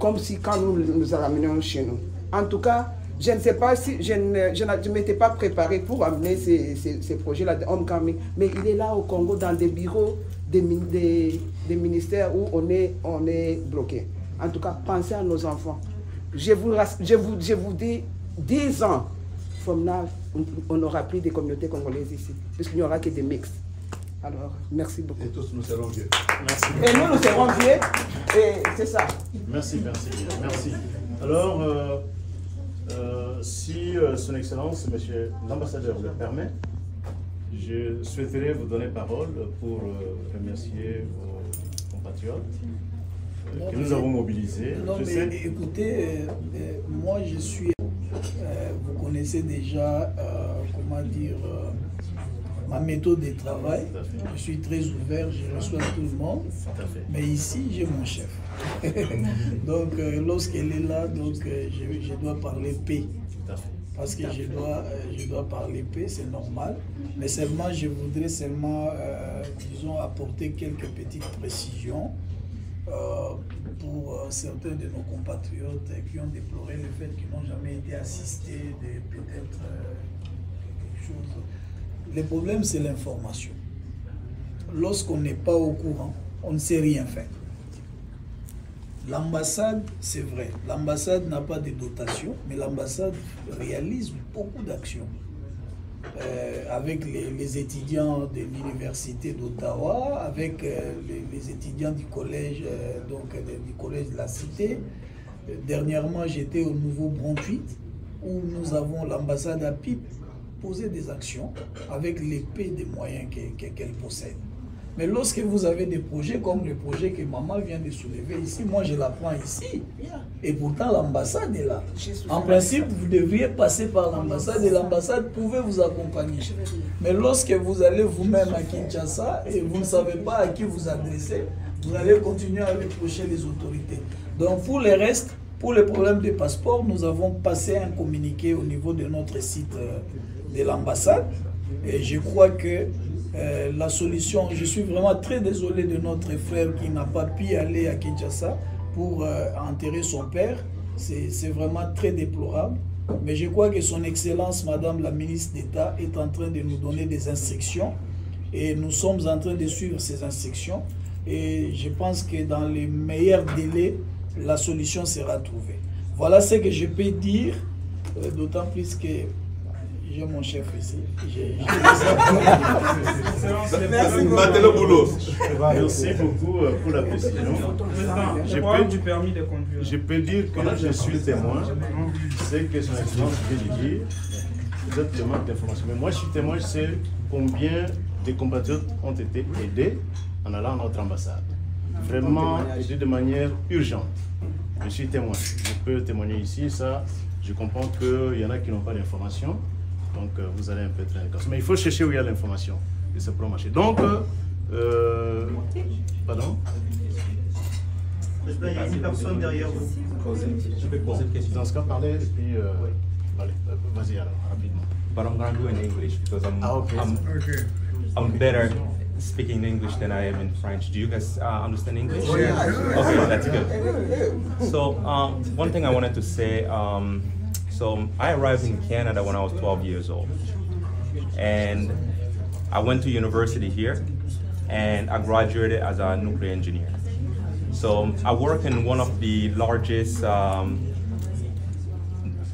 comme si quand nous amenions chez nous. En tout cas, je ne sais pas si je ne m'étais pas préparé pour amener ces projets-là de homecoming, mais il est là au Congo dans des bureaux des ministères où on est bloqué. En tout cas, pensez à nos enfants. Je vous dis, 10 ans, from now, on n'aura plus de communautés congolaises ici, puisqu'il n'y aura que des mix. Alors, merci beaucoup. Et tous nous serons vieux. Merci. Et nous serons vieux, et c'est ça. Merci. Alors, si Son Excellence, Monsieur l'ambassadeur le permet, je souhaiterais vous donner parole pour remercier vos compatriotes que nous avons mobilisés. Écoutez, moi je suis... vous connaissez déjà, comment dire, ma méthode de travail. Je suis très ouvert, je reçois tout le monde. Mais ici, j'ai mon chef. Donc, lorsqu'elle est là, donc, je dois parler paix. Parce que je dois parler paix, c'est normal. Mais seulement, je voudrais seulement, disons, apporter quelques petites précisions pour certains de nos compatriotes qui ont déploré le fait qu'ils n'ont jamais été assistés de peut-être quelque chose. Le problème, c'est l'information. Lorsqu'on n'est pas au courant, on ne sait rien faire. L'ambassade, c'est vrai, l'ambassade n'a pas de dotation, mais l'ambassade réalise beaucoup d'actions. Avec les étudiants de l'université d'Ottawa, avec les étudiants du collège, du collège de la Cité. Dernièrement, j'étais au Nouveau-Brunswick, où nous avons l'ambassade à Pipe poser des actions avec l'épée des moyens qu'elle possède. Mais lorsque vous avez des projets comme le projet que maman vient de soulever ici, moi je l'apprends ici. Et pourtant l'ambassade est là. En principe, vous devriez passer par l'ambassade et l'ambassade pouvait vous accompagner. Mais lorsque vous allez vous-même à Kinshasa et vous ne savez pas à qui vous adresser, vous allez continuer à reprocher les autorités. Donc pour le reste, pour les problèmes de passeport, nous avons passé un communiqué au niveau de notre site de l'ambassade. Et je crois que La solution, je suis vraiment très désolé de notre frère qui n'a pas pu aller à Kinshasa pour enterrer son père. C'est vraiment très déplorable. Mais je crois que son Excellence, Madame la ministre d'État, est en train de nous donner des instructions. Et nous sommes en train de suivre ces instructions. Et je pense que dans les meilleurs délais, la solution sera trouvée. Voilà ce que je peux dire, d'autant plus que j'ai mon chef ici. Merci beaucoup pour la précision. Je peux dire que je suis témoin. C'est que son Excellence vient de dire. Vous êtes témoin d'information. Mais moi, je suis témoin, je sais combien de compatriotes ont été aidés en allant à notre ambassade. Vraiment aidés de manière urgente. Je suis témoin. Je peux témoigner ici, ça. Je comprends qu'il y en a qui n'ont pas d'informations. Donc, vous allez un peu traîner. Mais il faut chercher où il y a l'information. Et ça pourra marcher. Donc, pardon? Il y a une personne derrière vous. Je peux poser une question. Dans ce cas, parlez et puis, vas-y alors, rapidement. But I'm going to do it in English because I'm better speaking English than I am in French. Do you guys understand English? Yeah. Okay, that's good. So one thing I wanted to say, so I arrived in Canada when I was 12 years old. And I went to university here and I graduated as a nuclear engineer. So I work in one of the largest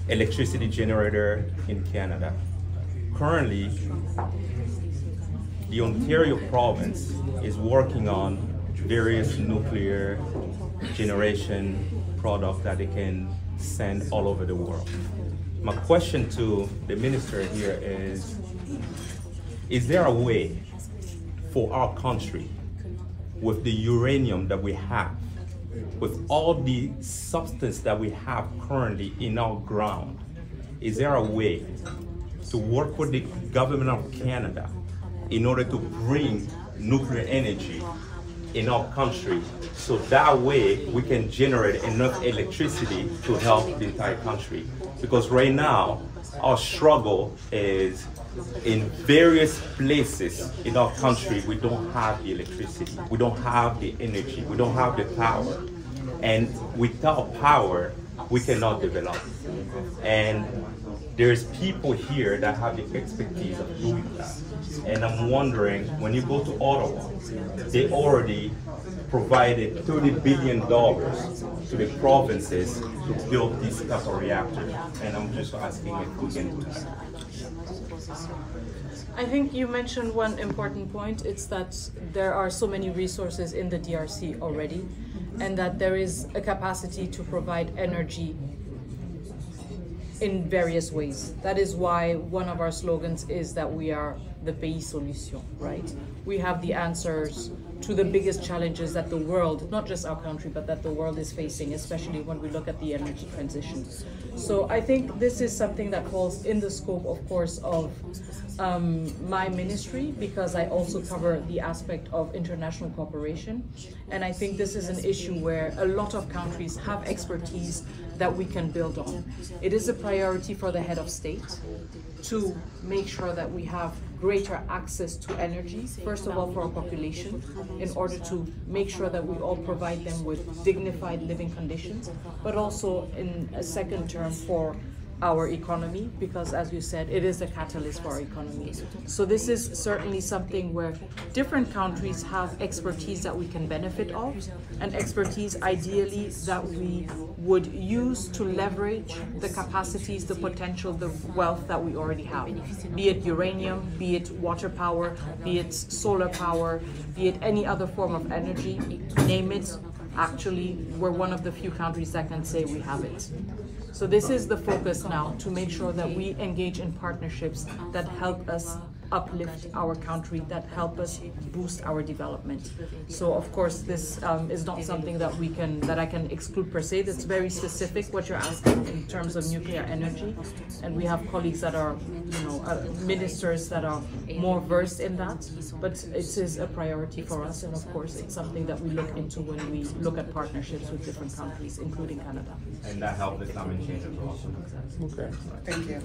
electricity generator in Canada. Currently, the Ontario province is working on various nuclear generation products that they can send all over the world. My question to the minister here is there a way for our country, with the uranium that we have, with all the substance that we have currently in our ground, is there a way to work with the government of Canada in order to bring nuclear energy in our country, so that way we can generate enough electricity to help the entire country? Because right now, our struggle is in various places in our country, we don't have the electricity, we don't have the energy, we don't have the power. And without power, we cannot develop. And there's people here that have the expertise of doing that. And I'm wondering, when you go to Ottawa, they already provided $30 billion to the provinces to build these type of reactors. And I'm just asking if we can do that. I think you mentioned one important point. It's that there are so many resources in the DRC already, and that there is a capacity to provide energy in various ways. That is why one of our slogans is that we are the pays solution, right? We have the answers to the biggest challenges that the world, not just our country, but that the world is facing, especially when we look at the energy transition. So I think this is something that falls in the scope, of course, of my ministry, because I also cover the aspect of international cooperation. And I think this is an issue where a lot of countries have expertise that we can build on. It is a priority for the head of state to make sure that we have greater access to energy, first of all for our population, in order to make sure that we all provide them with dignified living conditions, but also in a second term for our economy, because as you said, it is a catalyst for our economy. So this is certainly something where different countries have expertise that we can benefit of, and expertise ideally that we would use to leverage the capacities, the potential, the wealth that we already have. Be it uranium, be it water power, be it solar power, be it any other form of energy, name it. Actually, we're one of the few countries that can say we have it. So this is the focus now, to make sure that we engage in partnerships that help us uplift our country, that help us boost our development. So of course this is not something that I can exclude per se. That's very specific what you're asking in terms of nuclear energy, and we have colleagues that are, ministers that are more versed in that. But it is a priority for us, and of course it's something that we look into when we look at partnerships with different countries, including Canada. And that helped the climate change as well. Okay. Thank you.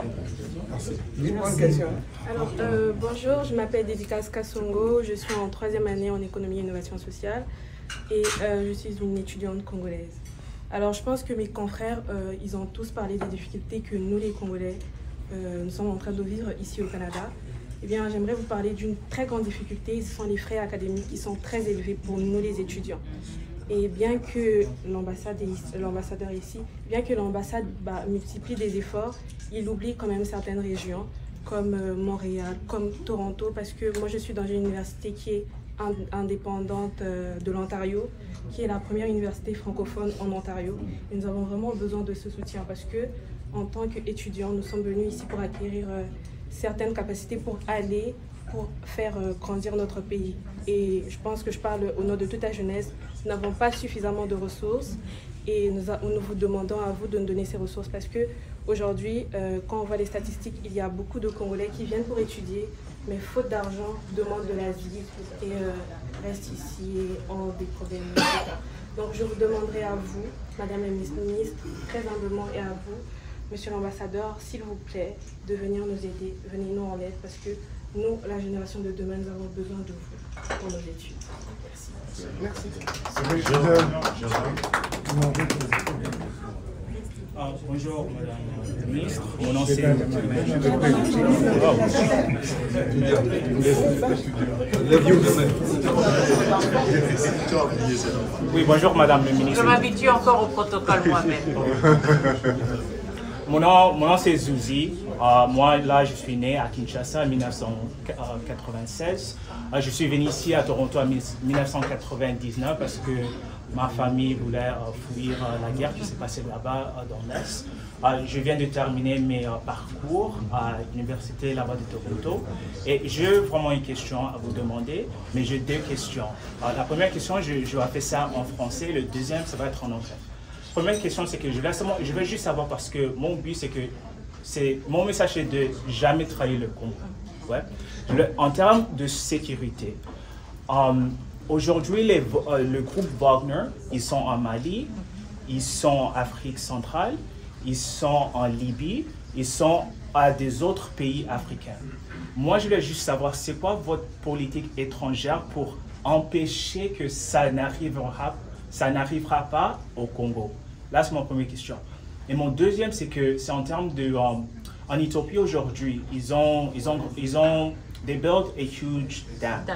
Alors, Bonjour, je m'appelle Dédicace Kassongo, je suis en 3e année en économie et innovation sociale et je suis une étudiante congolaise. Alors je pense que mes confrères, ils ont tous parlé des difficultés que nous les Congolais, nous sommes en train de vivre ici au Canada. Eh bien, j'aimerais vous parler d'une très grande difficulté, ce sont les frais académiques qui sont très élevés pour nous les étudiants. Et bien que l'ambassadeur ici, bien que l'ambassade multiplie des efforts, il oublie quand même certaines régions, comme Montréal, comme Toronto, parce que moi je suis dans une université qui est indépendante de l'Ontario, qui est la première université francophone en Ontario. Et nous avons vraiment besoin de ce soutien parce que, en tant qu'étudiants, nous sommes venus ici pour acquérir certaines capacités pour faire grandir notre pays. Et je pense que je parle au nom de toute la jeunesse. Nous n'avons pas suffisamment de ressources et nous vous demandons à vous de nous donner ces ressources parce que aujourd'hui, quand on voit les statistiques, il y a beaucoup de Congolais qui viennent pour étudier, mais faute d'argent, demandent de l'asile et restent ici et ont des problèmes. Donc je vous demanderai à vous, Madame la ministre, très humblement et à vous, Monsieur l'ambassadeur, s'il vous plaît, de venir nous aider, venez-nous en aide parce que nous, la génération de demain, nous avons besoin de vous pour nos études. Merci. Bonjour Madame la Ministre, mon nom c'est... Oui, bonjour Madame la Ministre. Je m'habitue encore au protocole moi-même. Mon nom c'est Zouzi. Moi, là, je suis né à Kinshasa en 1996. Je suis venu ici à Toronto en 1999 parce que ma famille voulait fuir la guerre qui s'est passée là-bas dans l'Est. Je viens de terminer mes parcours à l'université là-bas de Toronto et j'ai vraiment une question à vous demander, mais j'ai deux questions. La première question, je vais faire ça en français, le deuxième, ça va être en anglais. La première question, c'est que je vais juste savoir parce que mon but, c'est que mon message est de jamais trahir le Congo. Ouais. En termes de sécurité, aujourd'hui, le groupe Wagner, ils sont en Mali, ils sont en Afrique centrale, ils sont en Libye, ils sont à des autres pays africains. Moi, je voulais juste savoir, c'est quoi votre politique étrangère pour empêcher que ça n'arrivera pas au Congo? Là, c'est ma première question. Et mon deuxième, c'est que c'est en termes de... en Éthiopie aujourd'hui, they built a huge dam.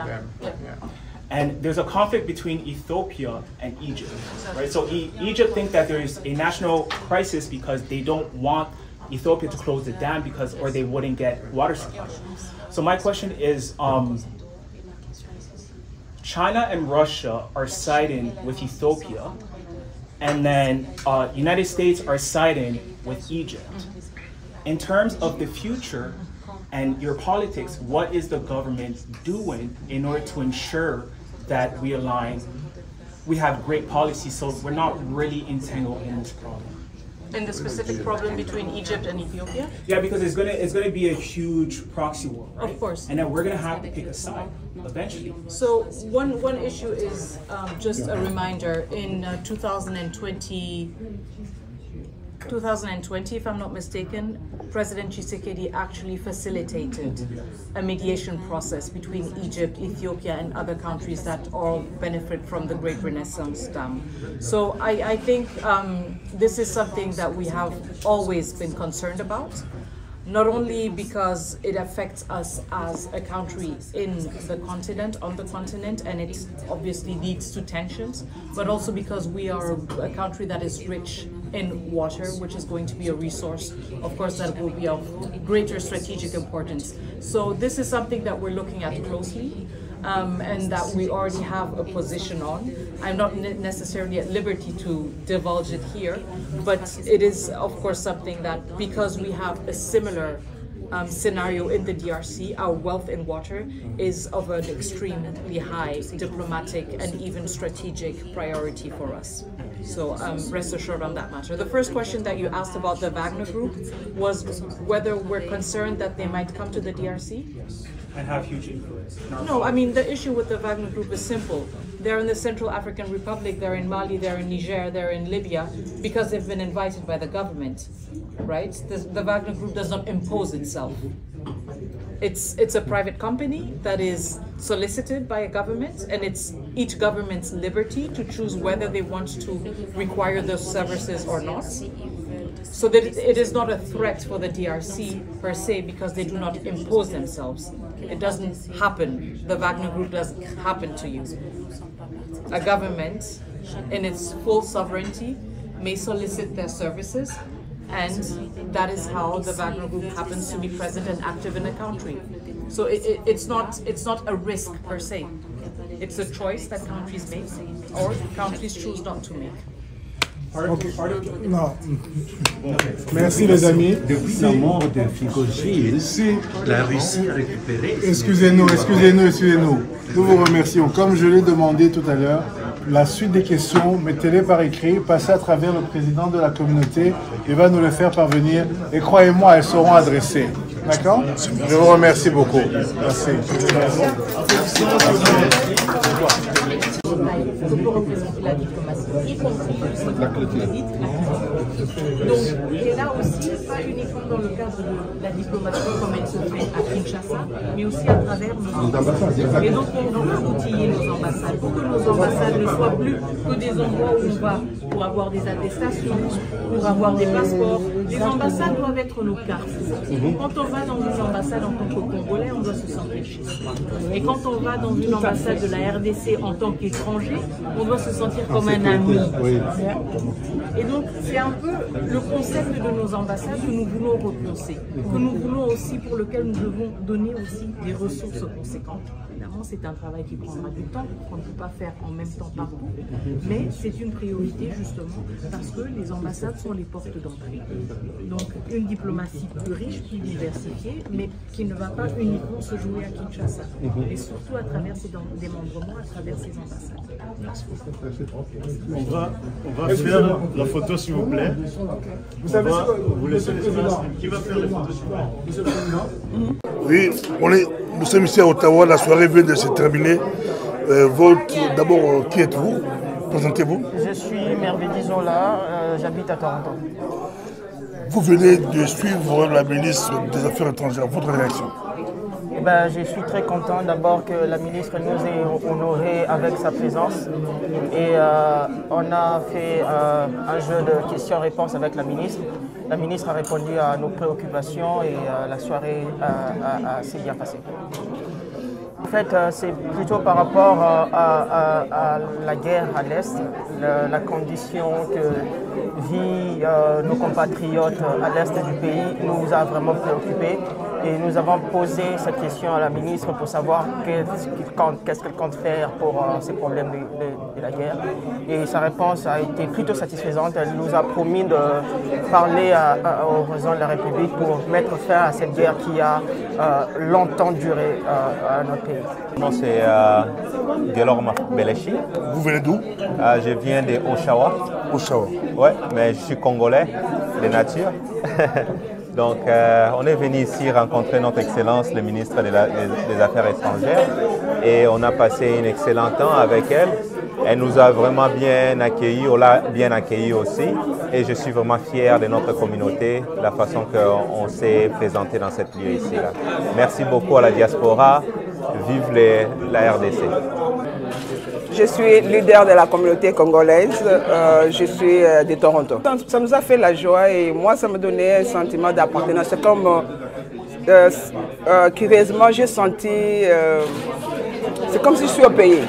And there's a conflict between Ethiopia and Egypt, right? So Egypt thinks that there is a national crisis because they don't want Ethiopia to close the dam or they wouldn't get water supply. So my question is, China and Russia are siding with Ethiopia, and then United States are siding with Egypt. In terms of the future and your politics, what is the government doing in order to ensure that we have great policies so we're not really entangled in this problem? In the specific problem between Egypt and Ethiopia? Yeah, because it's gonna be a huge proxy war, right? Of course. And then we're gonna have to pick a side eventually. So one issue is just a reminder, in 2020, if I'm not mistaken, President Tshisekedi actually facilitated a mediation process between Egypt, Ethiopia, and other countries that all benefit from the Great Renaissance Dam. So I think this is something that we have always been concerned about, not only because it affects us as a country on the continent, and it obviously leads to tensions, but also because we are a country that is rich in water, which is going to be a resource, of course, that will be of greater strategic importance. So this is something that we're looking at closely, and that we already have a position on. I'm not necessarily at liberty to divulge it here, but it is, of course, something that, because we have a similar scenario in the DRC, our wealth in water is of an extremely high diplomatic and even strategic priority for us. So rest assured on that matter. The first question that you asked about the Wagner Group was whether we're concerned that they might come to the DRC? Yes, and have huge influence. No, I mean, the issue with the Wagner Group is simple. They're in the Central African Republic, they're in Mali, they're in Niger, they're in Libya, because they've been invited by the government, right? The Wagner Group does not impose itself. It's a private company that is solicited by a government, and it's each government's liberty to choose whether they want to require those services or not. So that it is not a threat for the DRC per se, because they do not impose themselves. It doesn't happen. The Wagner Group doesn't happen to you. A government, in its full sovereignty, may solicit their services, and that is how the Wagner Group happens to be present and active in a country. So it's not a risk per se. It's a choice that countries make, or countries choose not to make. Okay. Non. Merci les amis. Depuis la mort de Figo-Gilles, la Russie a récupéré. Excusez-nous. Nous vous remercions. Comme je l'ai demandé tout à l'heure, la suite des questions, mettez-les par écrit, passez à travers le président de la communauté, il va nous les faire parvenir. Et croyez-moi, elles seront adressées. D'accord? Je vous remercie beaucoup. Merci. Que peut représenter la diplomatie, y compris la clôture. Donc, et là aussi, pas uniquement dans le cadre de la diplomatie comme elle se fait à Kinshasa, mais aussi à travers nos ambassades. Et donc, on va outiller nos ambassades pour que nos ambassades ne soient plus que des endroits où on va pour avoir des attestations, pour avoir des passeports. Les ambassades doivent être nos cartes. Quand on va dans une ambassade en tant que Congolais, on doit se sentir chez soi. Et quand on va dans une ambassade de la RDC en tant qu'étranger, on doit se sentir comme un ami. Et donc, c'est un peu le concept de nos ambassades que nous voulons repenser, que nous voulons aussi, pour lequel nous devons donner aussi des ressources conséquentes. Évidemment, c'est un travail qui prendra du temps, qu'on ne peut pas faire en même temps partout, mais c'est une priorité justement parce que les ambassades sont les portes d'entrée. Donc, une diplomatie plus riche, plus diversifiée, mais qui ne va pas uniquement se jouer à Kinshasa, et surtout à travers ses démembrements, à travers ses ambassades. On va faire la photo, s'il vous plaît. Vous laissez l'espace. Qui va faire les photos, s'il vous plaît? Oui, nous sommes ici à Ottawa, la soirée vient de se terminer. D'abord, qui êtes-vous? Présentez-vous. Je suis Merveille Zola, j'habite à Toronto. Vous venez de suivre la ministre des Affaires étrangères, votre réaction? Je suis très content d'abord que la ministre nous ait honorés avec sa présence. Et on a fait un jeu de questions-réponses avec la ministre. La ministre a répondu à nos préoccupations et la soirée s'est bien passée. En fait, c'est plutôt par rapport à la guerre à l'Est, la condition que vivent nos compatriotes à l'Est du pays nous a vraiment préoccupés. Et nous avons posé cette question à la ministre pour savoir qu'est-ce qu'elle compte faire pour ces problèmes de la guerre. Et sa réponse a été plutôt satisfaisante. Elle nous a promis de parler au président de la République pour mettre fin à cette guerre qui a longtemps duré à notre pays. Mon nom c'est Guelorma Belechi. Vous venez d'où? Je viens de Oshawa. Oshawa. Ouais, mais je suis congolais de nature. Donc, on est venu ici rencontrer notre Excellence, le ministre des Affaires étrangères, et on a passé un excellent temps avec elle. Elle nous a vraiment bien accueillis, on l'a bien accueilli aussi, et je suis vraiment fier de notre communauté, la façon qu'on s'est présenté dans cette lieu ici. Là. Merci beaucoup à la diaspora, vive la RDC. Je suis leader de la communauté congolaise, je suis de Toronto. Ça nous a fait la joie et moi ça me donnait un sentiment d'appartenance. C'est comme, curieusement, j'ai senti, c'est comme si je suis au pays.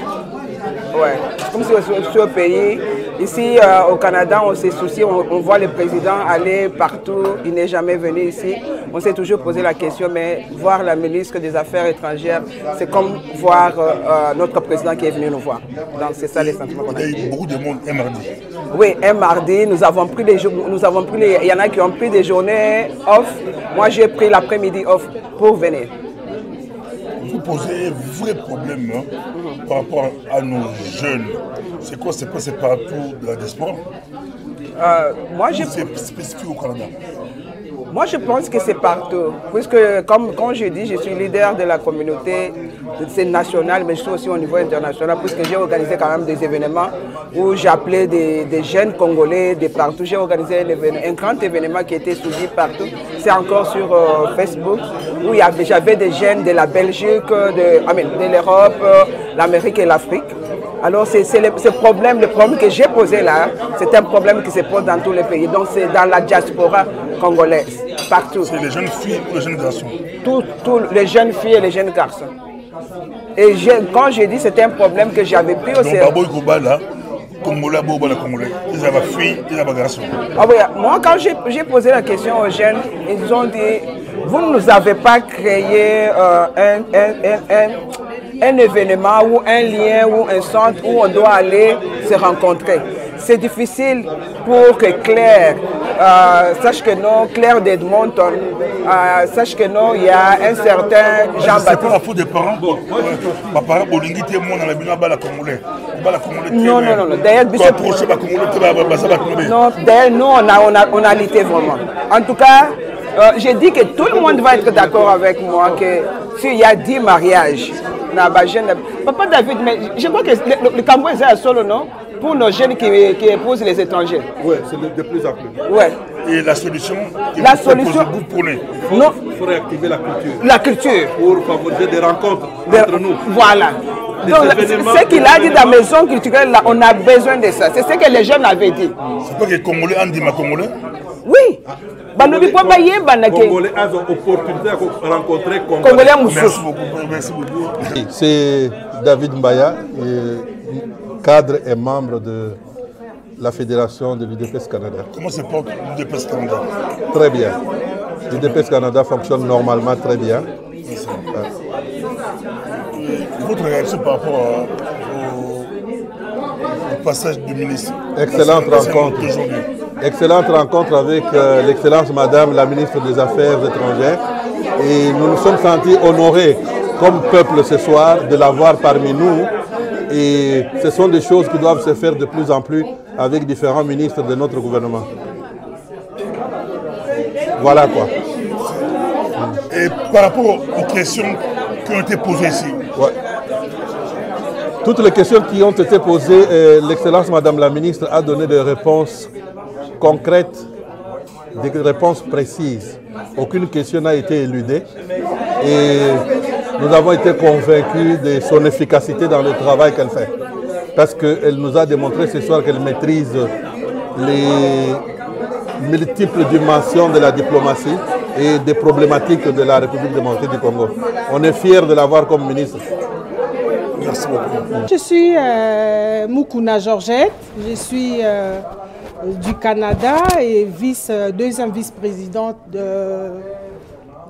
Ouais, c'est comme si je suis au pays. Ici au Canada, on s'est soucié, on voit le président aller partout, il n'est jamais venu ici. On s'est toujours posé la question, mais voir la ministre des Affaires étrangères, c'est comme voir notre président qui est venu nous voir. Donc c'est ça les sentiments qu'on a. Il y a eu beaucoup de monde un mardi. Oui, un mardi, nous avons pris des jours, il y en a qui ont pris des journées off. Moi j'ai pris l'après-midi off pour venir. Vous posez un vrai problème par rapport à nos jeunes. C'est quoi c'est partout de la diaspora? Moi, c'est spécifique au Canada. Moi, je pense que c'est partout. Puisque, comme je dis, je suis leader de la communauté. c'est national, mais je suis aussi au niveau international, puisque j'ai organisé quand même des événements où j'appelais des jeunes Congolais de partout. J'ai organisé un grand événement qui était suivi partout. C'est encore sur Facebook, où j'avais des jeunes de la Belgique, de l'Europe, l'Amérique et l'Afrique. Alors le problème que j'ai posé là, c'est un problème qui se pose dans tous les pays. Donc c'est dans la diaspora congolaise, partout. C'est les jeunes filles ou les jeunes garçons? Tous les jeunes filles et les jeunes garçons. Et quand j'ai dit c'était un problème que j'avais pris au sérieux. Congolais, Congolais. Ils avaient filles, ils avaient garçons. Ah oui, moi quand j'ai posé la question aux jeunes, ils ont dit, vous ne nous avez pas créé un événement ou un lien ou un centre où on doit aller se rencontrer. C'est difficile pour que Claire sache que non, Claire d'Edmonton, sache que non, il y a un certain Jean-Baptiste. C'est pas la faute des parents. Ma parent, Bolingi, t'es mon dans la ville, bala Congolais. Non. D'ailleurs, nous, on a lutté vraiment. En tout cas, j'ai dit que tout le monde va être d'accord avec moi que s'il y a 10 mariages, Papa David, mais je crois que le Cameroun est à solo, non? Pour nos jeunes qui épousent les étrangers. Oui, c'est de plus en plus. Ouais. Et la solution, vous prenez. Il faut réactiver la culture. La culture. Pour favoriser des rencontres entre nous. Voilà. Donc, ce qu'il a dit dans la maison culturelle, là, on a besoin de ça. C'est ce que les jeunes avaient dit. C'est pas que les Congolais ont dit ma Congolais? Oui. Congolais ont opportunité de rencontrer Congolais. Merci beaucoup. C'est David Mbaya, cadre et membre de la fédération de l'UDPS Canada. Comment se porte l'UDPS Canada? Très bien. L'UDPS Canada fonctionne normalement très bien. Votre réaction par rapport au passage du ministre? Excellente rencontre. Excellente rencontre avec l'excellence Madame la ministre des Affaires étrangères. Et nous nous sommes sentis honorés comme peuple ce soir de l'avoir parmi nous. Et ce sont des choses qui doivent se faire de plus en plus avec différents ministres de notre gouvernement. Voilà quoi. Et par rapport aux questions qui ont été posées ici? Ouais. Toutes les questions qui ont été posées, l'excellence Madame la ministre a donné des réponses concrètes, des réponses précises. Aucune question n'a été éludée. Et nous avons été convaincus de son efficacité dans le travail qu'elle fait. Parce qu'elle nous a démontré ce soir qu'elle maîtrise les multiples dimensions de la diplomatie et des problématiques de la République démocratique du Congo. On est fiers de l'avoir comme ministre. Merci beaucoup. Je suis Moukouna Georgette, je suis du Canada et deuxième vice-présidente de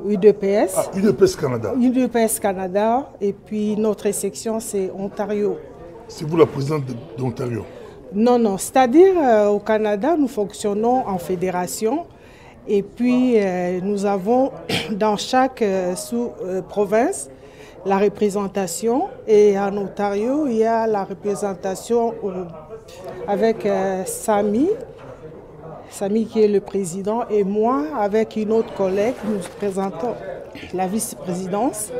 UDPS. UDPS Canada. UDPS Canada, et puis notre section c'est Ontario. C'est vous la présidente d'Ontario? Non, c'est-à-dire au Canada nous fonctionnons en fédération et puis nous avons dans chaque sous-province la représentation, et en Ontario il y a la représentation avec Samy qui est le président, et moi avec une autre collègue nous présentons la vice-présidence.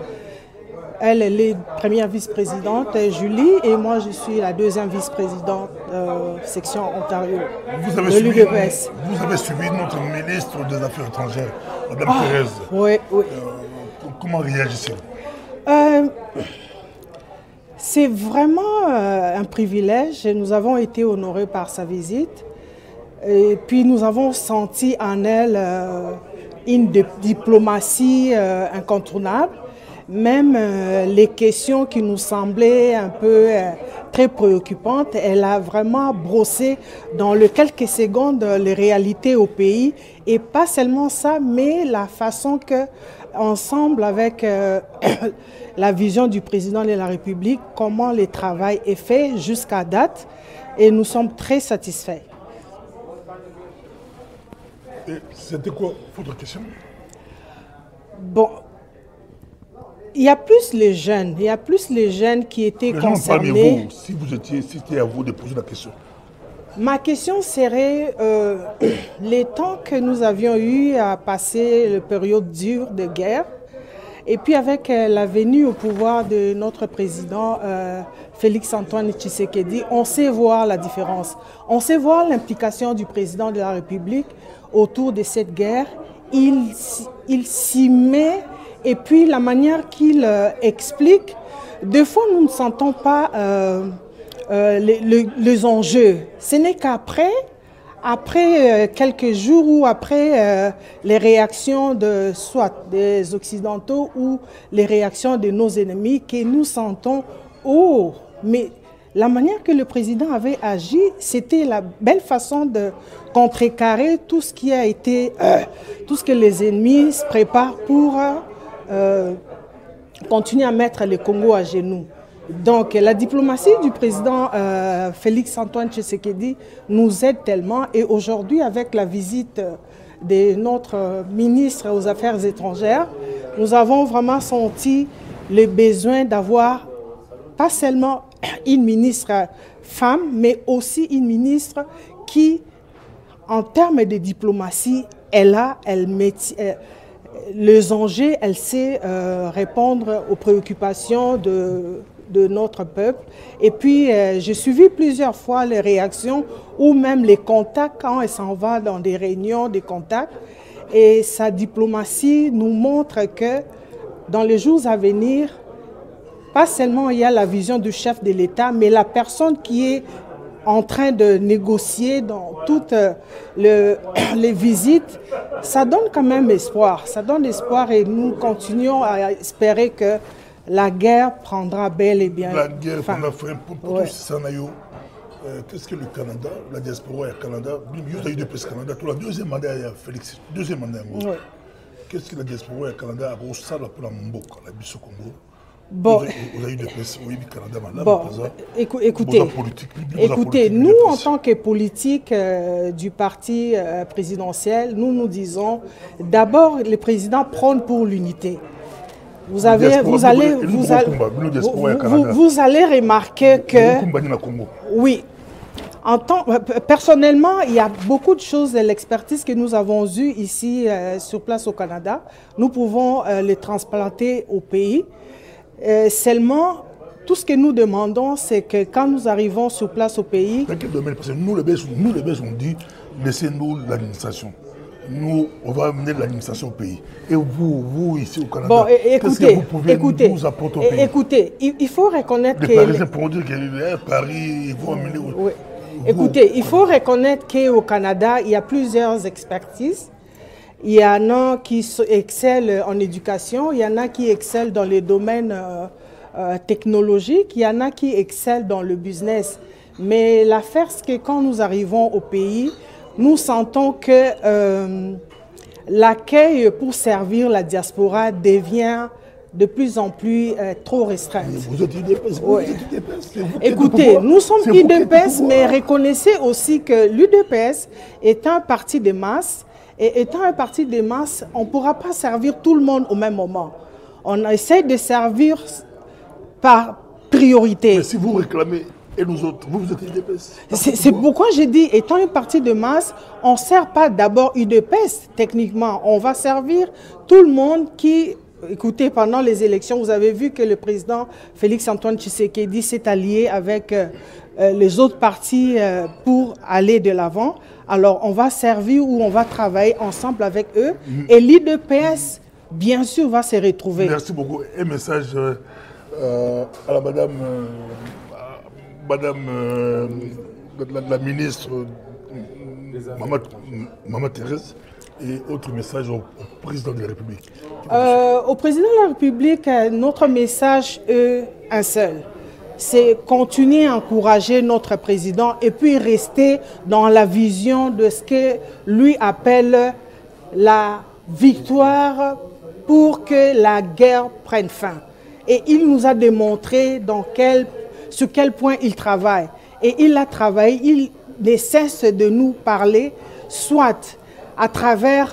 Elle est première vice-présidente, Julie, et moi je suis la deuxième vice-présidente section Ontario vous avez suivi notre ministre des Affaires étrangères, Mme Thérèse. Oui. Comment réagissez-vous? C'est vraiment un privilège. Nous avons été honorés par sa visite. Et puis nous avons senti en elle une diplomatie incontournable. Même les questions qui nous semblaient un peu très préoccupantes, elle a vraiment brossé dans les quelques secondes les réalités au pays. Et pas seulement ça, mais la façon que, ensemble avec la vision du président de la République, comment le travail est fait jusqu'à date. Et nous sommes très satisfaits. C'était quoi votre question? Bon, il y a plus les jeunes, qui étaient concernés. Vous, si c'était à vous de poser la question. Ma question serait, les temps que nous avions eu à passer la période dure de guerre, Et puis avec la venue au pouvoir de notre président Félix-Antoine Tshisekedi, on sait voir la différence. On sait voir l'implication du président de la République autour de cette guerre. Il s'y met, et puis la manière qu'il explique, des fois nous ne sentons pas les enjeux. Ce n'est qu'après quelques jours ou après les réactions de soit des Occidentaux ou les réactions de nos ennemis que nous sentons « Oh, mais la manière que le président avait agi, c'était la belle façon de contrecarrer tout ce qui a été, tout ce que les ennemis se préparent pour continuer à mettre le Congo à genoux. » Donc la diplomatie du président Félix-Antoine Tshisekedi nous aide tellement, et aujourd'hui avec la visite de notre ministre aux Affaires étrangères, nous avons vraiment senti le besoin d'avoir pas seulement une ministre femme, mais aussi une ministre qui, en termes de diplomatie, les enjeux, elle sait répondre aux préoccupations de notre peuple. Et puis, j'ai suivi plusieurs fois les réactions ou même les contacts quand elle s'en va dans des réunions, des contacts. Et sa diplomatie nous montre que dans les jours à venir, pas seulement il y a la vision du chef de l'État, mais la personne qui est en train de négocier dans toutes les visites, ça donne quand même espoir. Ça donne espoir, et nous continuons à espérer que la guerre prendra bel et bien. La guerre prendra fin. Pour tout ça, qu'est-ce que le Canada, la diaspora au Canada, il y a eu depuis le Canada, tout le deuxième mandat, il y a Félix, deuxième mandat. Qu'est-ce que la diaspora au Canada a reçu pour la Mboka, la Bissau Congo? Bon, vous avez eu des presse, oui, Canada, bon, écoutez, nous en tant que politique du parti présidentiel, nous disons d'abord le président prône pour l'unité. Vous allez remarquer que, oui, personnellement, il y a beaucoup de choses de l'expertise que nous avons eue ici sur place au Canada. Nous pouvons les transplanter au pays. Seulement, tout ce que nous demandons, c'est que quand nous arrivons sur place au pays... Dans quel domaine? Parce que nous, les Belges, on dit, laissez-nous l'administration. Nous, on va amener l'administration au pays. Et vous ici au Canada, bon, qu'est-ce que vous pouvez nous apporter au pays? Écoutez, il faut reconnaître que... Les Parisiens pourront dire que Paris, ils vont amener... Oui. Écoutez, il faut reconnaître qu'au Canada, il y a plusieurs expertises. Il y en a qui excellent en éducation, il y en a qui excellent dans les domaines technologiques, il y en a qui excellent dans le business. Mais l'affaire, c'est que quand nous arrivons au pays, nous sentons que l'accueil pour servir la diaspora devient de plus en plus trop restreint. Vous êtes UDPS, ouais. Écoutez, nous sommes UDPS, mais reconnaissez aussi que l'UDPS est un parti de masse. Et étant un parti de masse, on ne pourra pas servir tout le monde au même moment. On essaie de servir par priorité. Mais si vous réclamez, et nous autres, vous êtes UDPS. C'est pourquoi j'ai dit, étant un parti de masse, on ne sert pas d'abord UDPS, techniquement. On va servir tout le monde qui... Écoutez, pendant les élections, vous avez vu que le président Félix-Antoine Tshisekedi s'est allié avec les autres partis pour aller de l'avant. Alors, on va servir ou on va travailler ensemble avec eux. Et l'IDPS, bien sûr, va se retrouver. Merci beaucoup. Un message à la la ministre Maman Thérèse, et autre message au président de la République. Au président de la République, notre message est un seul. C'est continuer à encourager notre président et puis rester dans la vision de ce que lui appelle la victoire pour que la guerre prenne fin. Et il nous a démontré sur quel point il travaille. Et il a travaillé, il ne cesse de nous parler, soit à travers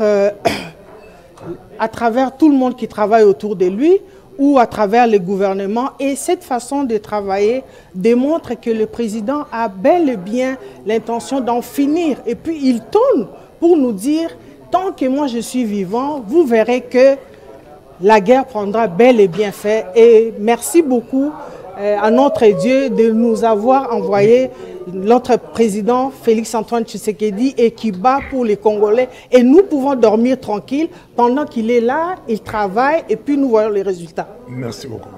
tout le monde qui travaille autour de lui, ou à travers le gouvernement. Et cette façon de travailler démontre que le président a bel et bien l'intention d'en finir. Et puis il tourne pour nous dire, tant que moi je suis vivant, vous verrez que la guerre prendra bel et bien fait. Et merci beaucoup à notre Dieu de nous avoir envoyé notre président Félix-Antoine Tshisekedi et qui bat pour les Congolais. Et nous pouvons dormir tranquille pendant qu'il est là, il travaille et puis nous voyons les résultats. Merci beaucoup.